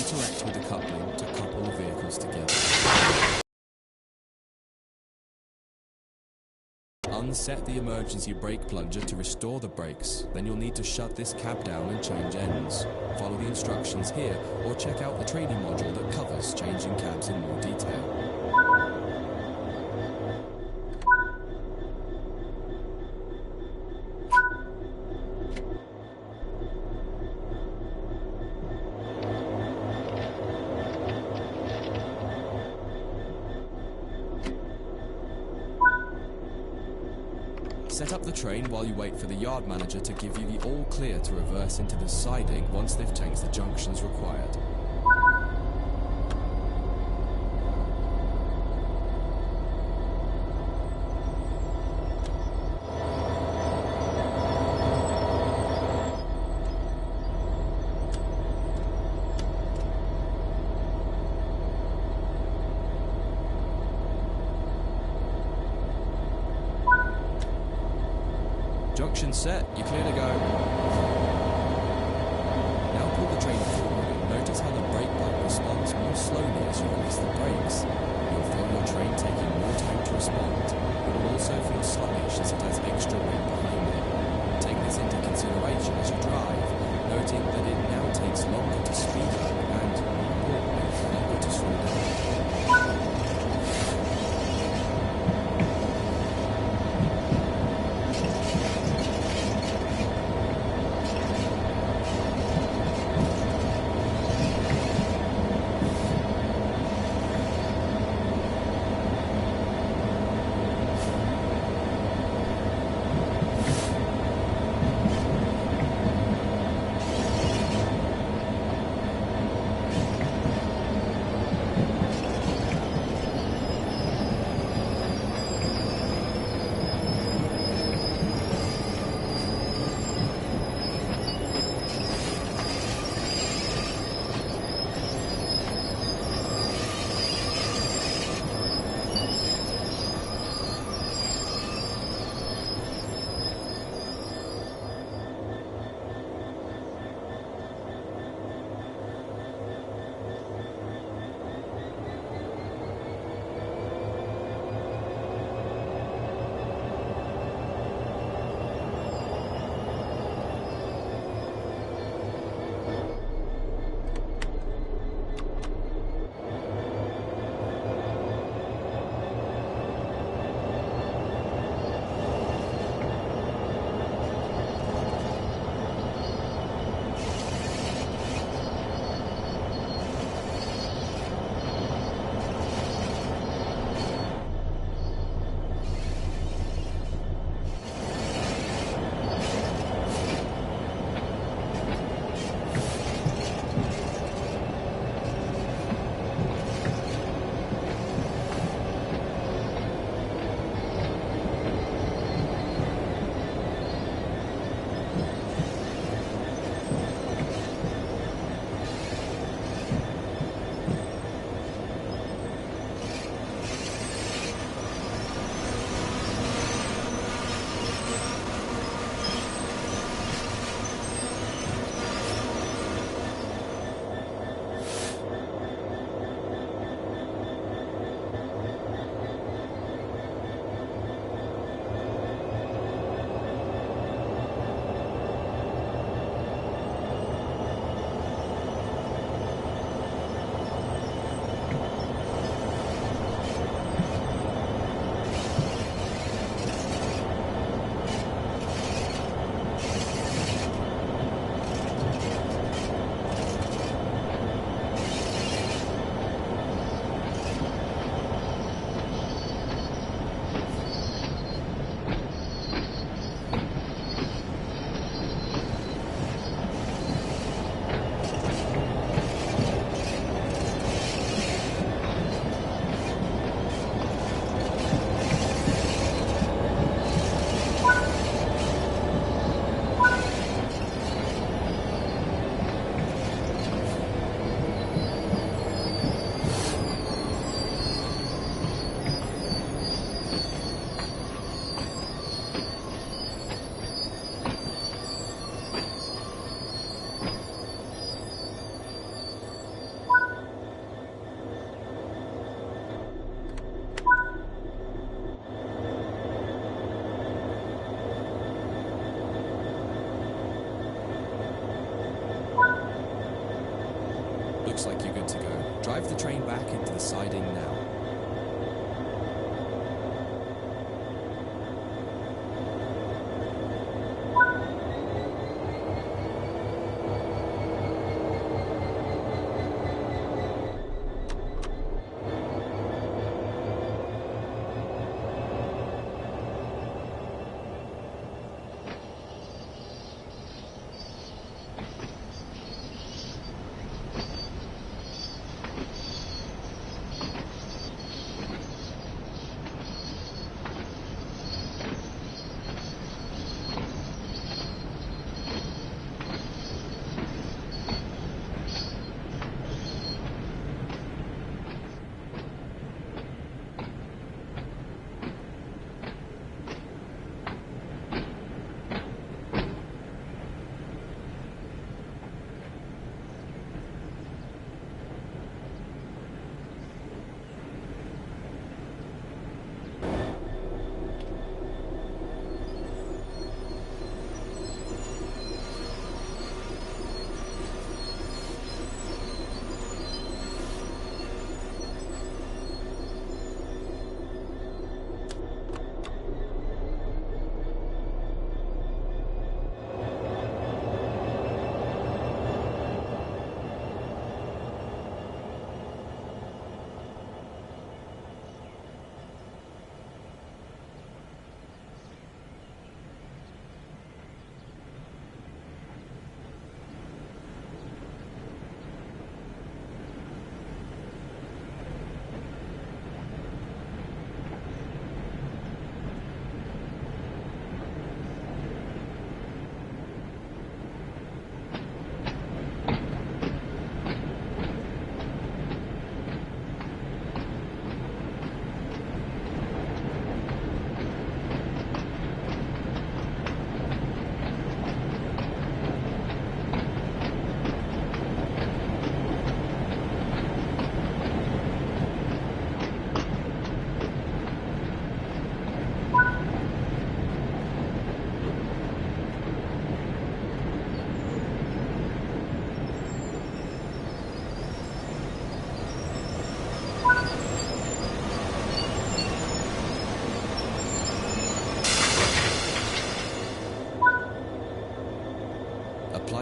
Interact with the coupling to couple the vehicles together. Unset the emergency brake plunger to restore the brakes, then you'll need to shut this cab down and change ends. Follow the instructions here or check out the training module that covers changing cabs in more detail. Set up the train while you wait for the yard manager to give you the all clear to reverse into the siding once they've changed the junctions required. Junction set, you're clear to go. Now pull the train forward and notice how the brake bike responds more slowly as you release the brakes. You'll feel your train taking more time to respond. It will also feel sluggish as it has extra weight behind it. Take this into consideration as you drive, noting that it now takes longer to speed up and, importantly, longer to slow down.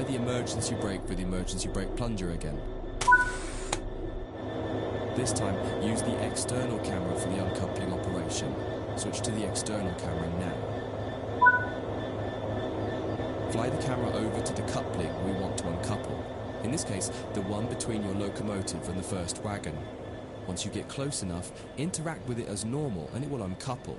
apply the emergency brake with the emergency brake plunger again. This time, use the external camera for the uncoupling operation. Switch to the external camera now. Fly the camera over to the coupling we want to uncouple. In this case, the one between your locomotive and the first wagon. Once you get close enough, interact with it as normal and it will uncouple.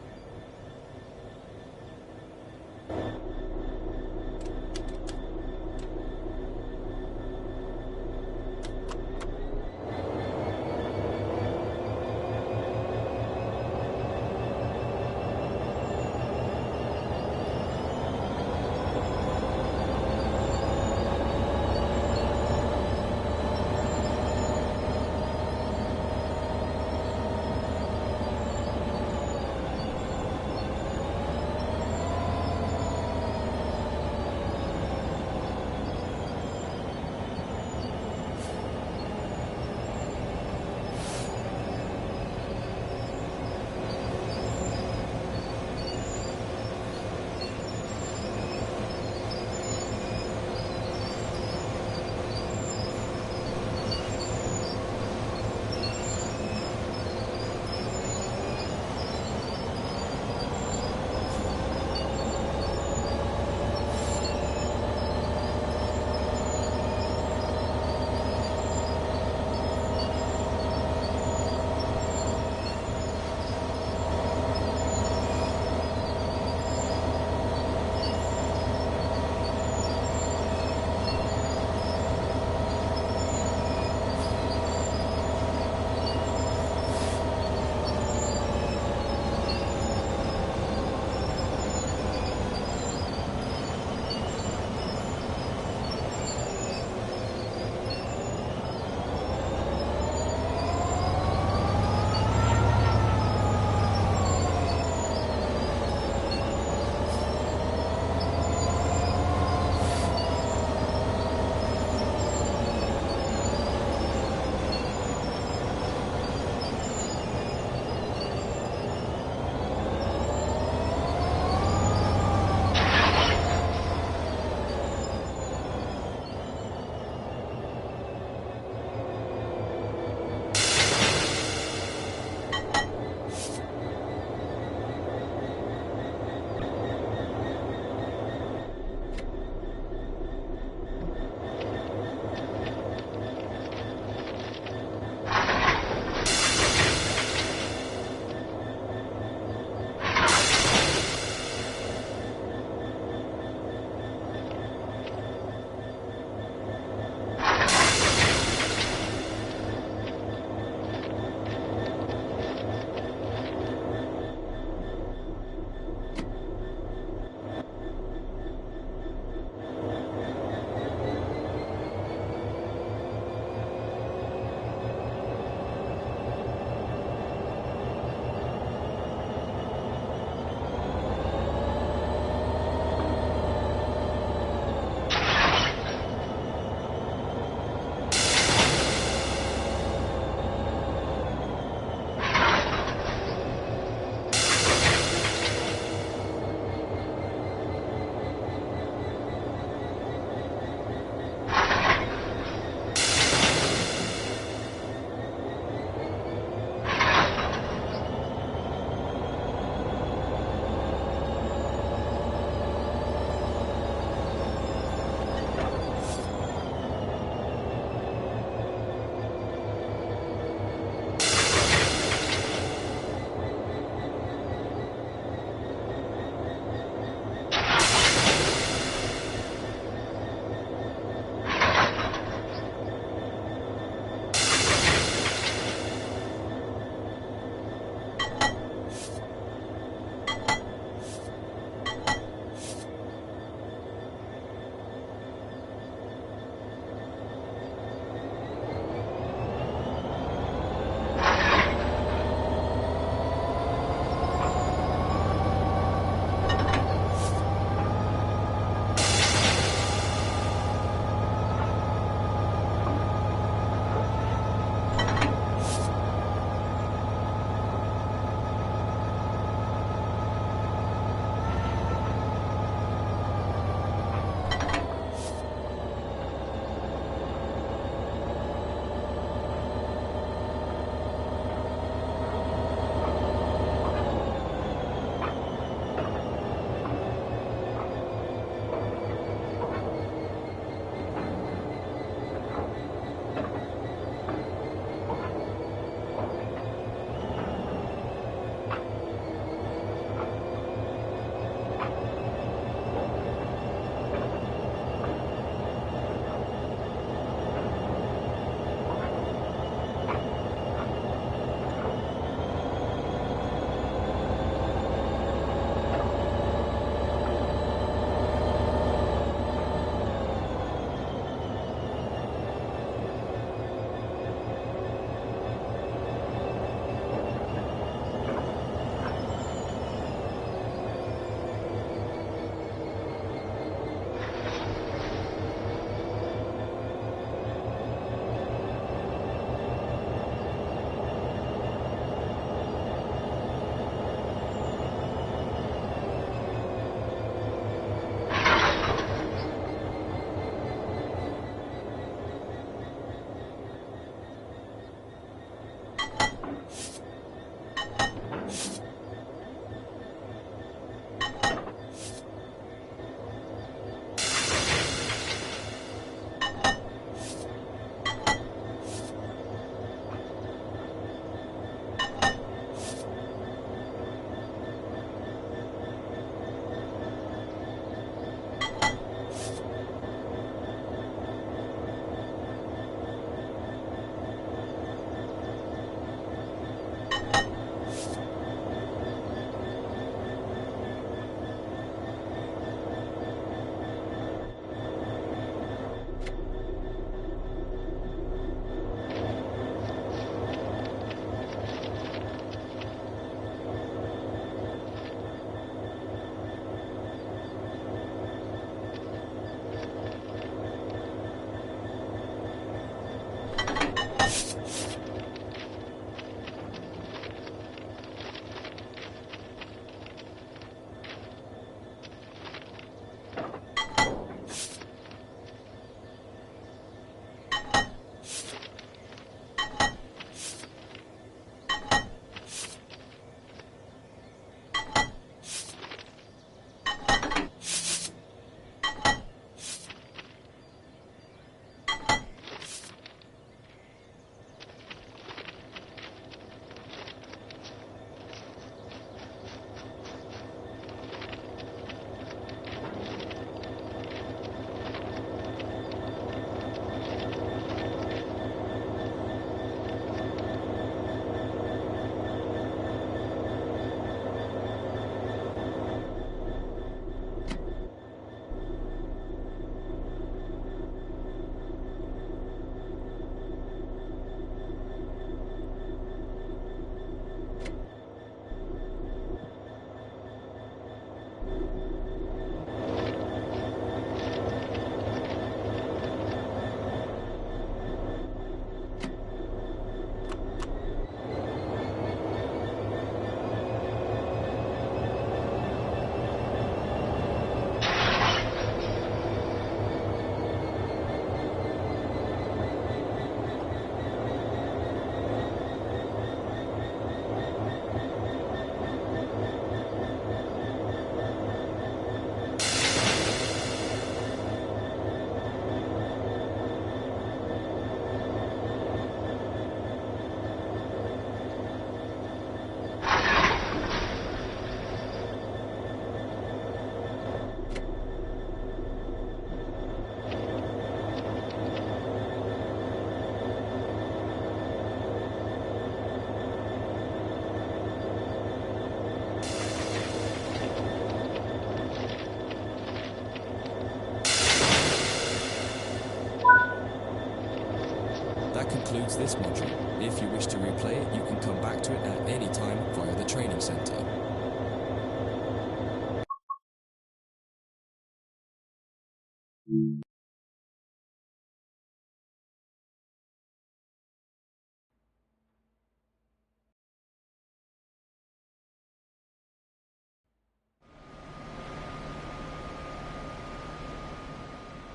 concludes this module. If you wish to replay it, you can come back to it at any time via the training center.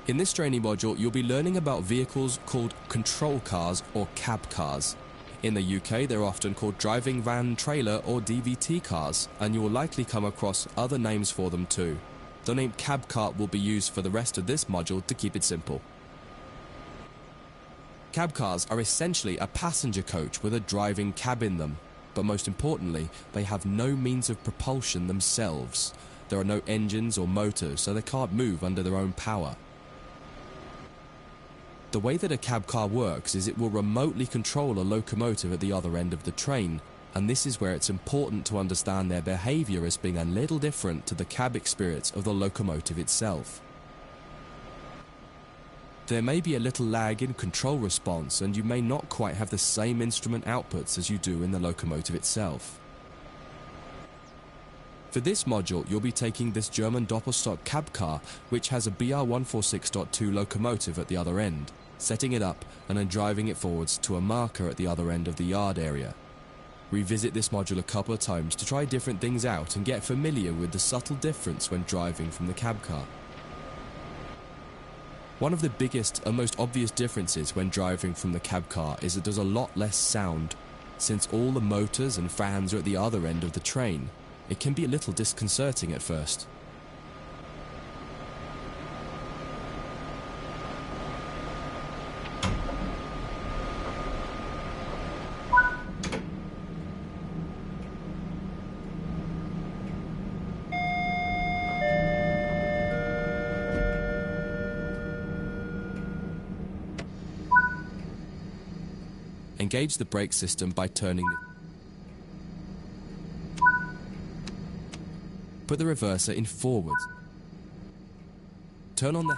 In this training module, you'll be learning about vehicles called control cars or cab cars. In the UK, they're often called driving van trailer or DVT cars, and you will likely come across other names for them too. The name cab car will be used for the rest of this module to keep it simple. Cab cars are essentially a passenger coach with a driving cab in them, but most importantly, they have no means of propulsion themselves. There are no engines or motors, so they can't move under their own power. The way that a cab car works is it will remotely control a locomotive at the other end of the train, and this is where it's important to understand their behaviour as being a little different to the cab experience of the locomotive itself. There may be a little lag in control response, and you may not quite have the same instrument outputs as you do in the locomotive itself. For this module, you'll be taking this German Doppelstock cab car, which has a BR146.2 locomotive at the other end, setting it up and then driving it forwards to a marker at the other end of the yard area. Revisit this module a couple of times to try different things out and get familiar with the subtle difference when driving from the cab car. One of the biggest and most obvious differences when driving from the cab car is that there's a lot less sound. Since all the motors and fans are at the other end of the train, it can be a little disconcerting at first. Engage the brake system by turning Put the reverser in forwards. Turn on the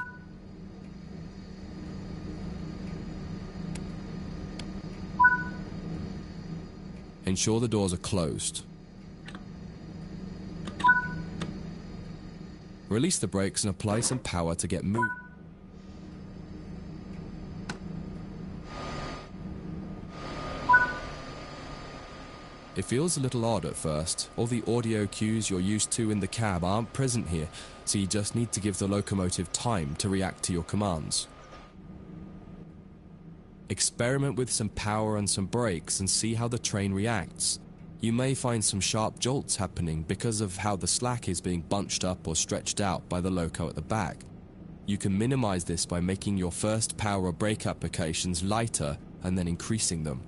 Ensure the doors are closed. Release the brakes and apply some power to get moving. It feels a little odd at first. All the audio cues you're used to in the cab aren't present here, so you just need to give the locomotive time to react to your commands. Experiment with some power and some brakes and see how the train reacts. You may find some sharp jolts happening because of how the slack is being bunched up or stretched out by the loco at the back. You can minimize this by making your first power or brake applications lighter and then increasing them.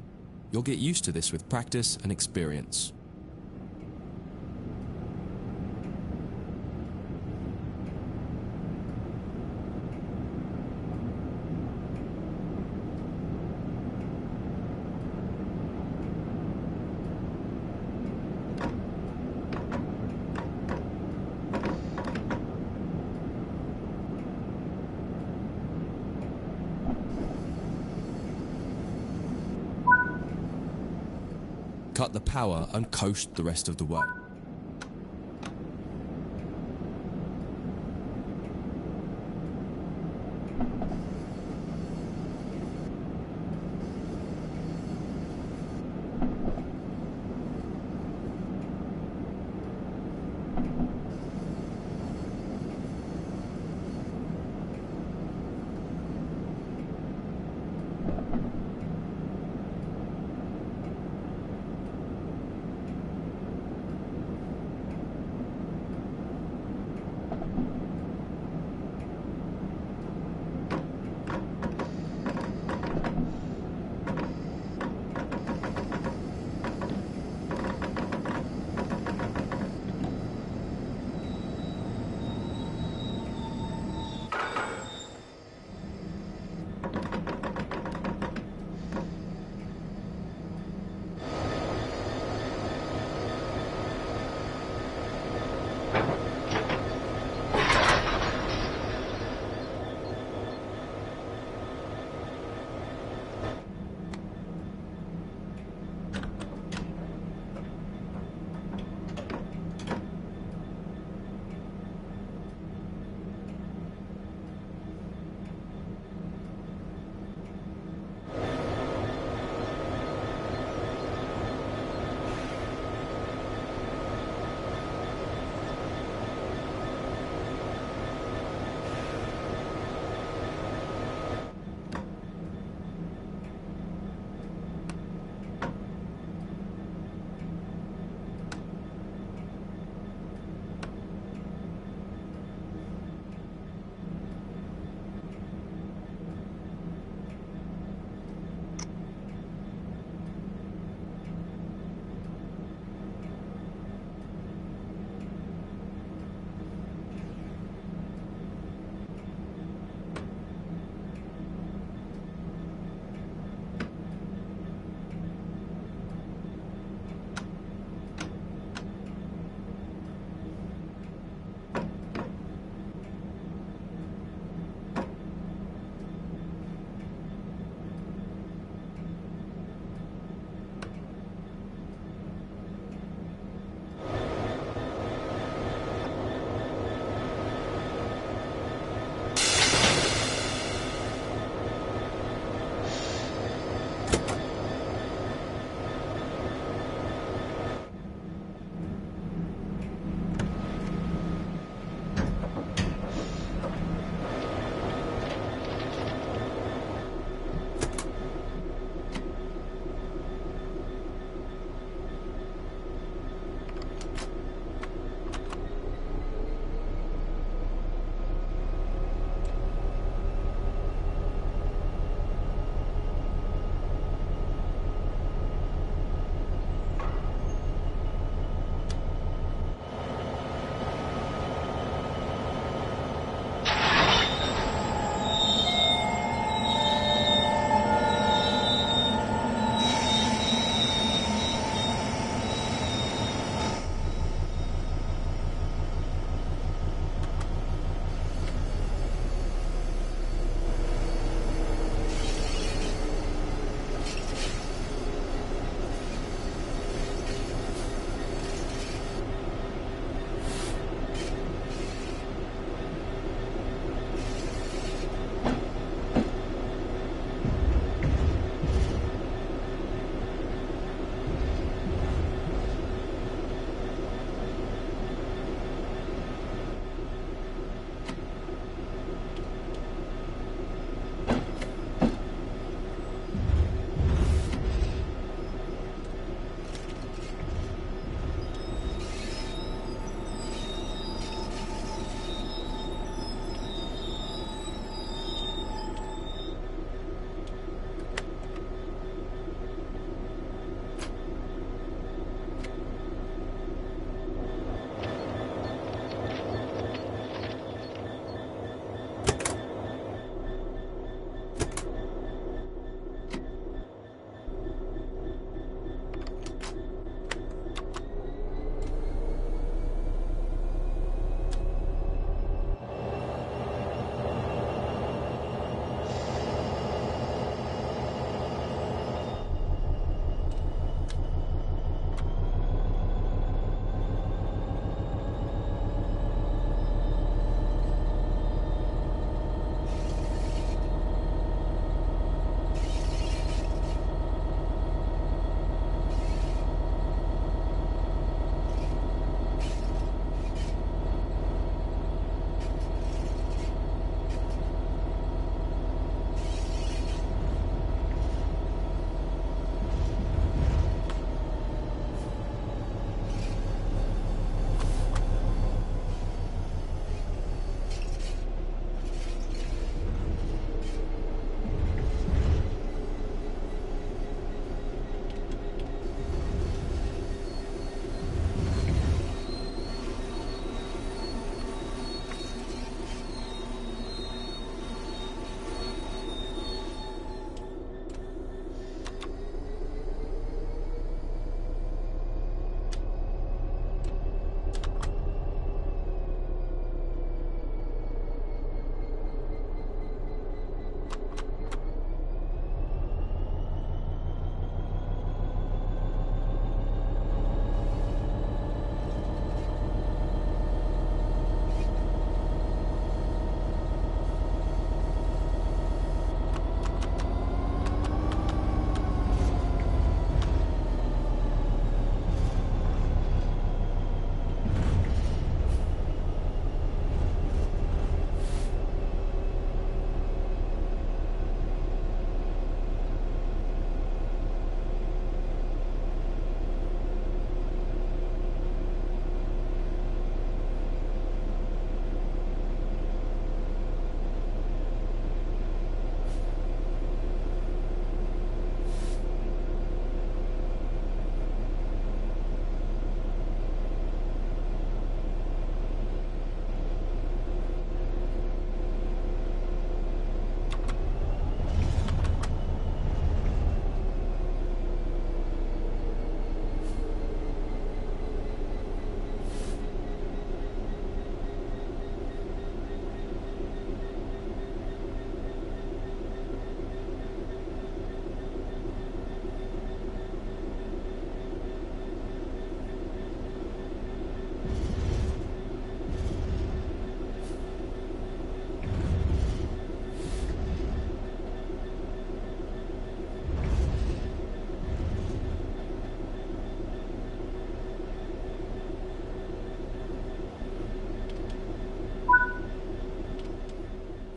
You'll get used to this with practice and experience. Cut the power and coast the rest of the way.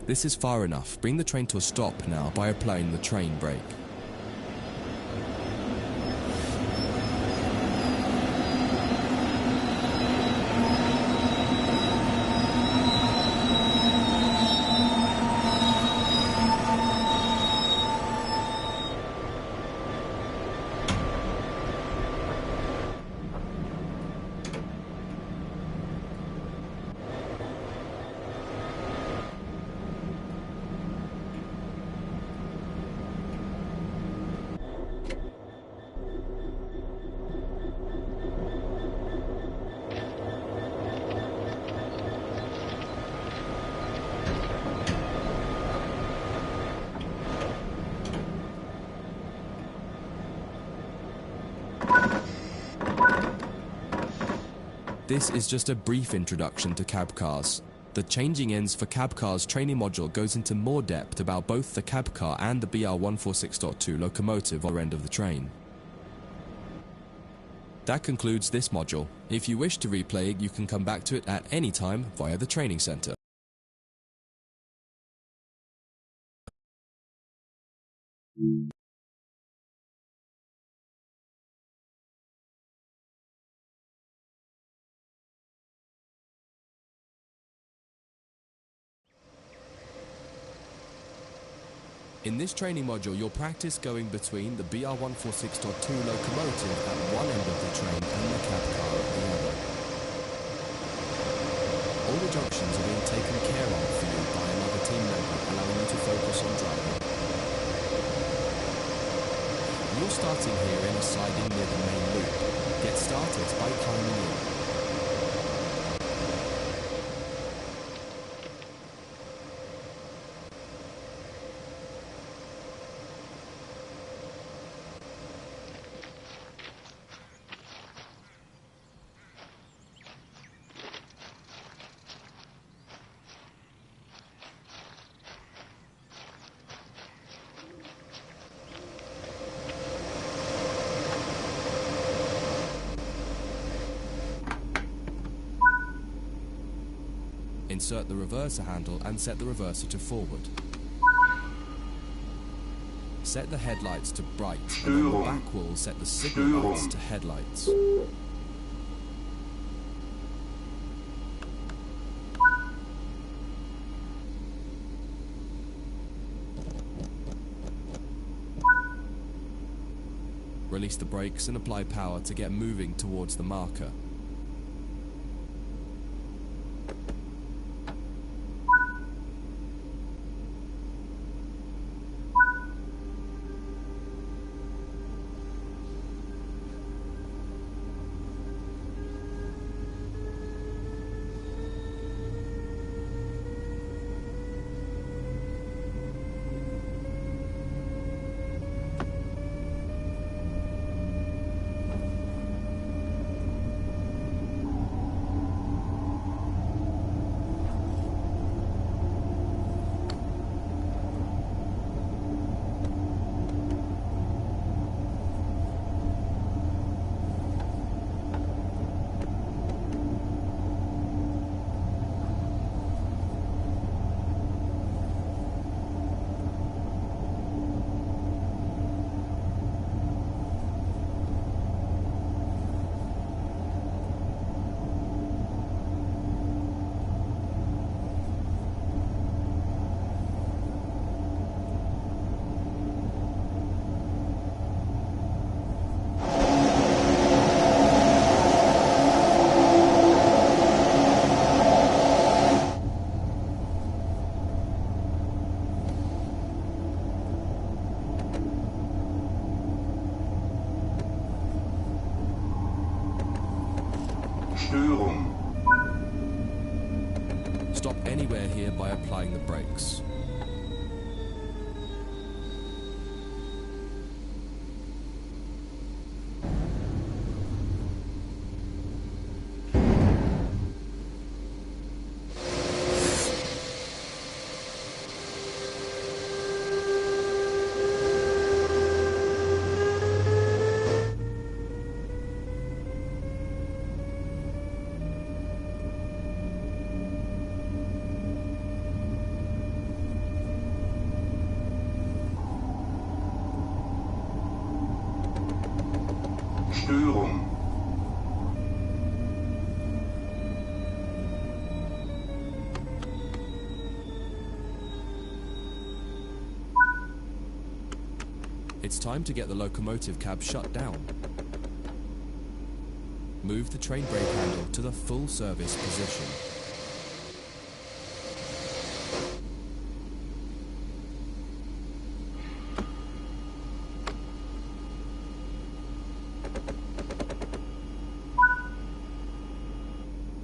This is far enough. Bring the train to a stop now by applying the train brake. This is just a brief introduction to cab cars. The Changing Ends for Cab Cars training module goes into more depth about both the cab car and the BR146.2 locomotive or end of the train. That concludes this module. If you wish to replay it, you can come back to it at any time via the training center. In this training module, you'll practice going between the BR146.2 locomotive at one end of the train and the cab car at the other. All the junctions are being taken care of for you by another team member, allowing you to focus on driving. You're starting here in a siding near the main loop. Get started by climbing in. Insert the reverser handle and set the reverser to forward. Set the headlights to bright, and on the back wall set the signal lights to headlights. Release the brakes and apply power to get moving towards the marker. Stop anywhere here by applying the brakes. It's time to get the locomotive cab shut down. Move the train brake handle to the full service position.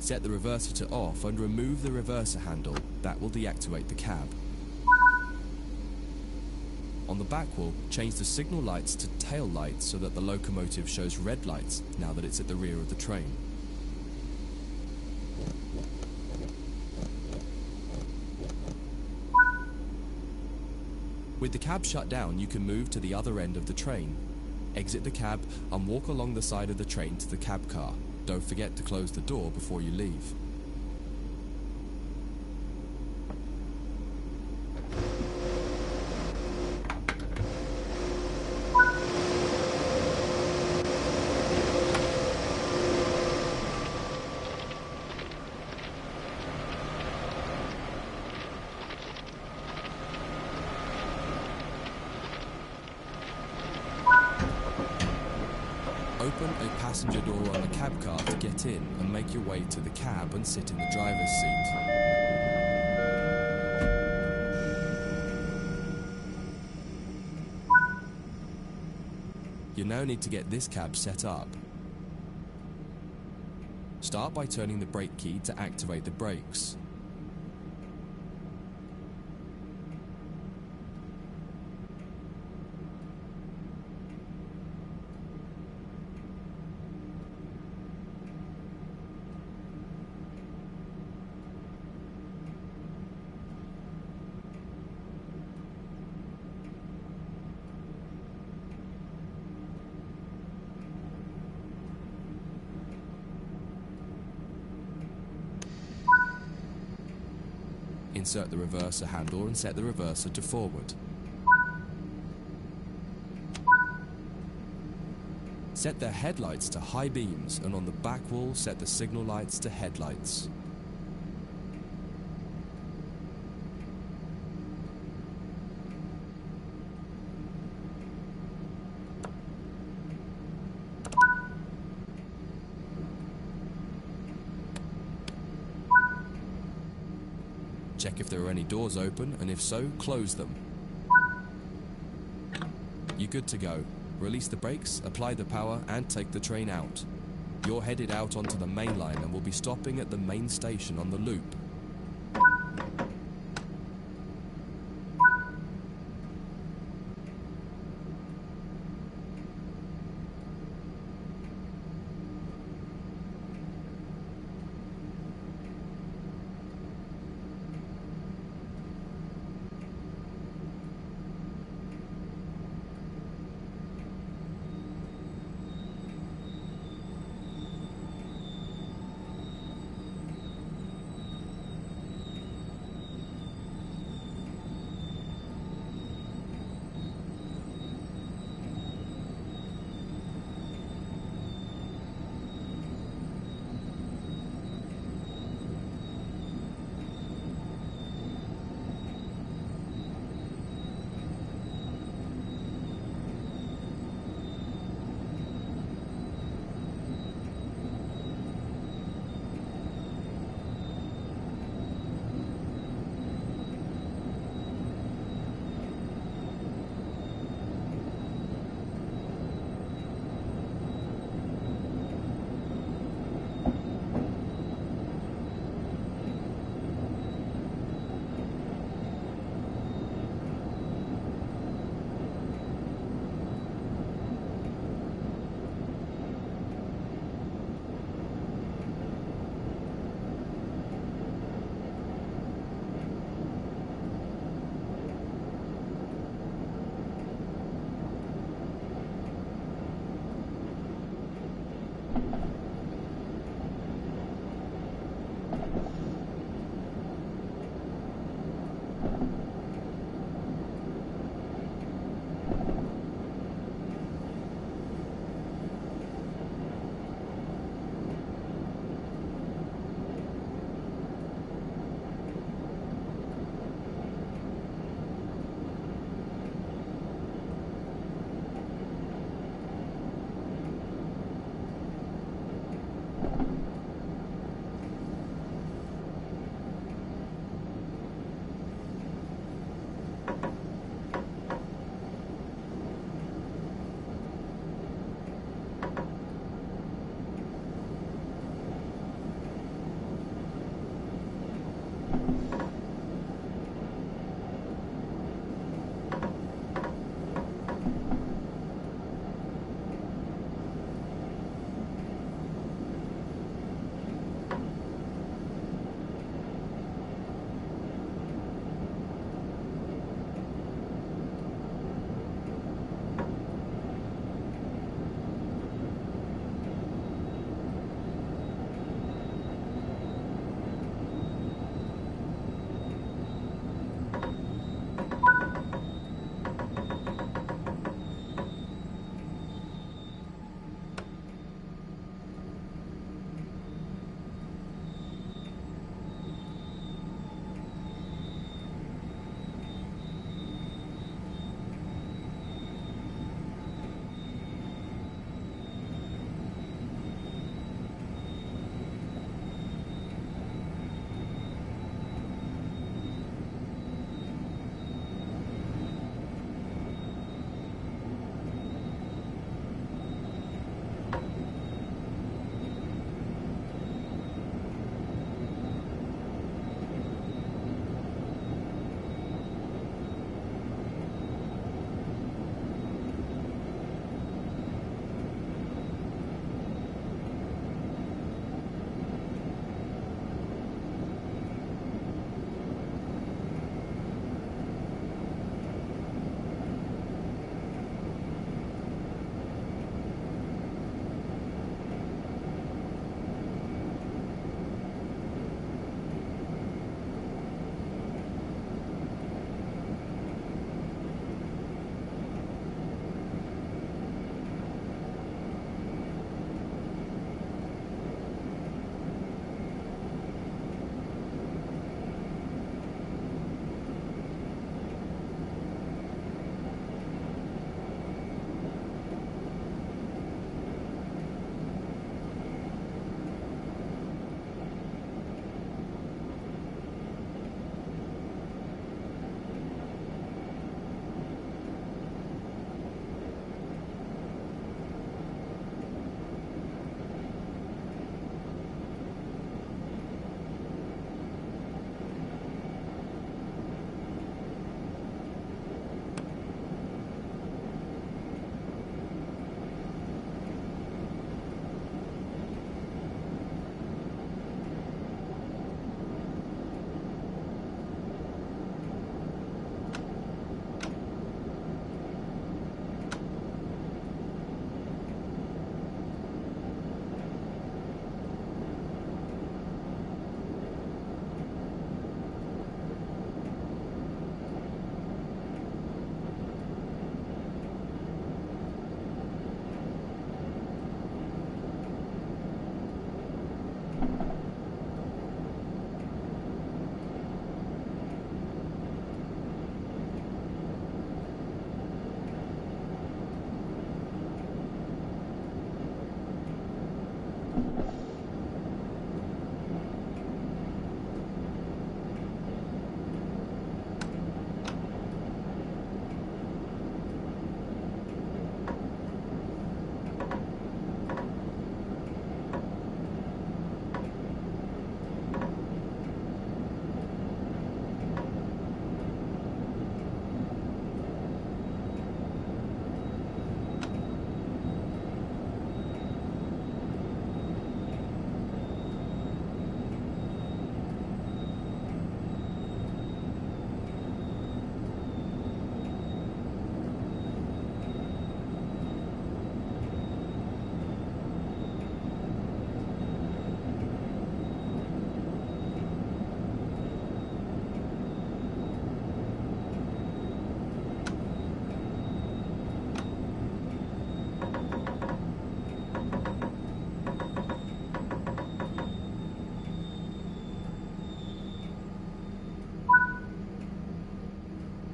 Set the reverser to off and remove the reverser handle. That will deactivate the cab. On the back wall, change the signal lights to tail lights so that the locomotive shows red lights now that it's at the rear of the train. With the cab shut down, you can move to the other end of the train. Exit the cab and walk along the side of the train to the cab car. Don't forget to close the door before you leave. Open a passenger door on the cab car to get in and make your way to the cab and sit in the driver's seat. You now need to get this cab set up. Start by turning the brake key to activate the brakes. Insert the reverser handle and set the reverser to forward. Set the headlights to high beams and on the back wall set the signal lights to headlights. Check if there are any doors open, and if so, close them. You're good to go. Release the brakes, apply the power, and take the train out. You're headed out onto the main line and will be stopping at the main station on the loop.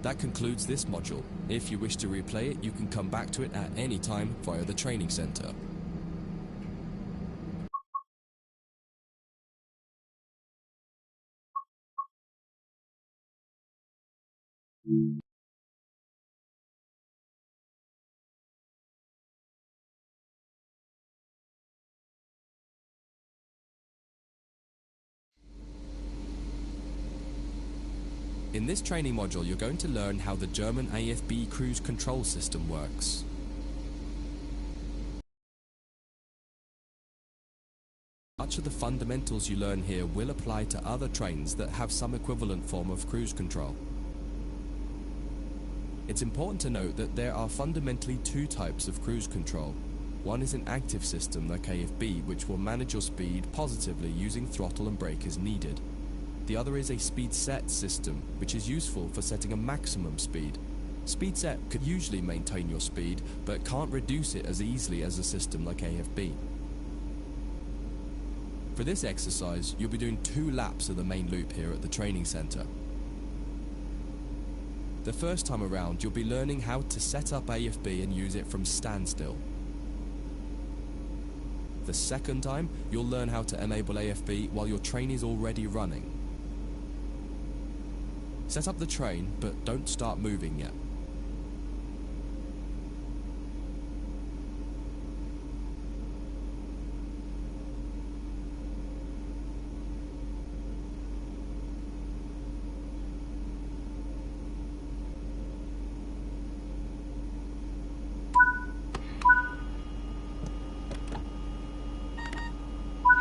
That concludes this module. If you wish to replay it, you can come back to it at any time via the training center. In this training module, you're going to learn how the German AFB cruise control system works. Much of the fundamentals you learn here will apply to other trains that have some equivalent form of cruise control. It's important to note that there are fundamentally two types of cruise control. One is an active system like AFB, which will manage your speed positively using throttle and brake as needed. The other is a speed set system, which is useful for setting a maximum speed. Speed set could usually maintain your speed, but can't reduce it as easily as a system like AFB. For this exercise, you'll be doing 2 laps of the main loop here at the training center. The first time around, you'll be learning how to set up AFB and use it from standstill. The second time, you'll learn how to enable AFB while your train is already running. Set up the train, but don't start moving yet.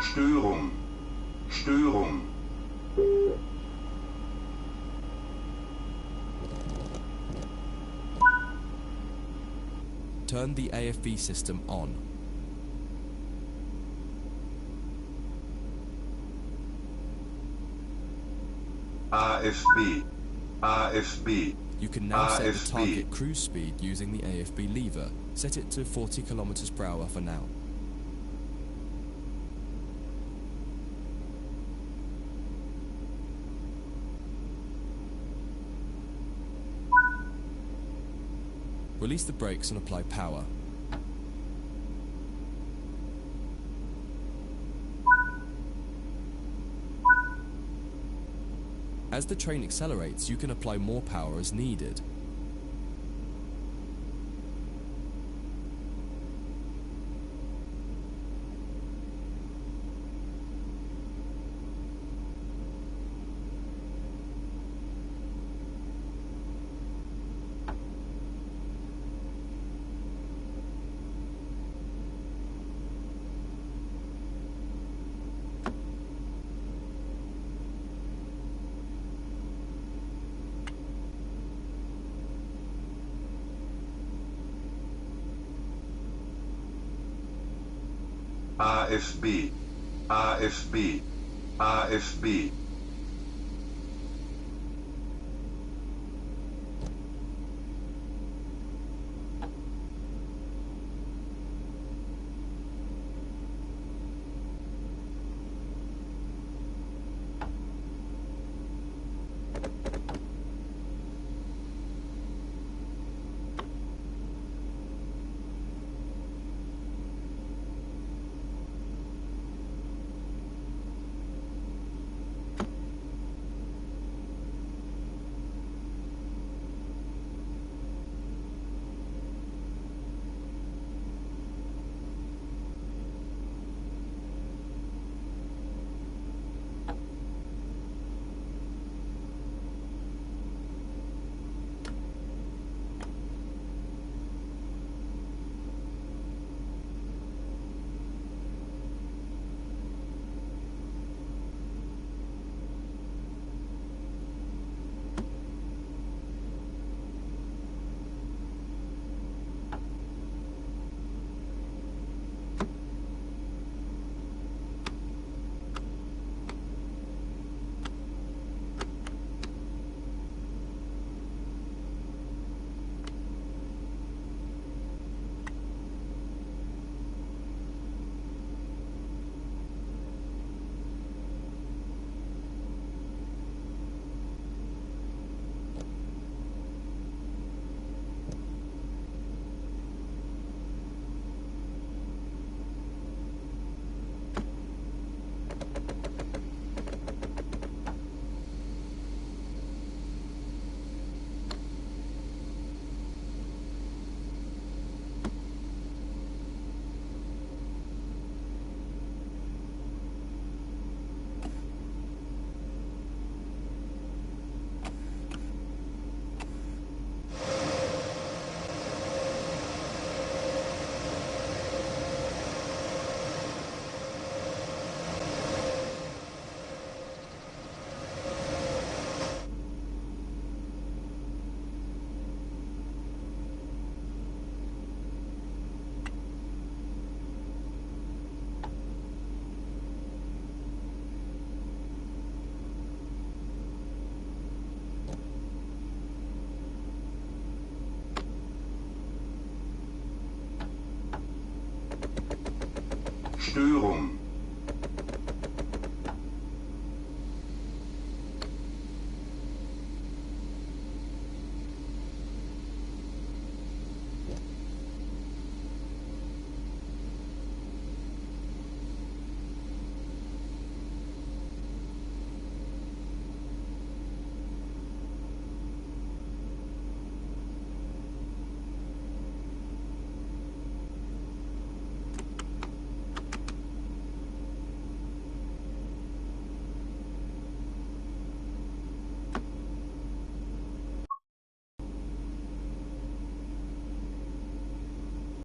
Störung. Störung. Turn the AFB system on. AFB. AFB. You can now set the AFB. target cruise speed using the AFB lever. Set it to 40 km per hour for now. Release the brakes and apply power. As the train accelerates, you can apply more power as needed. AFB. AFB. AFB. Störung,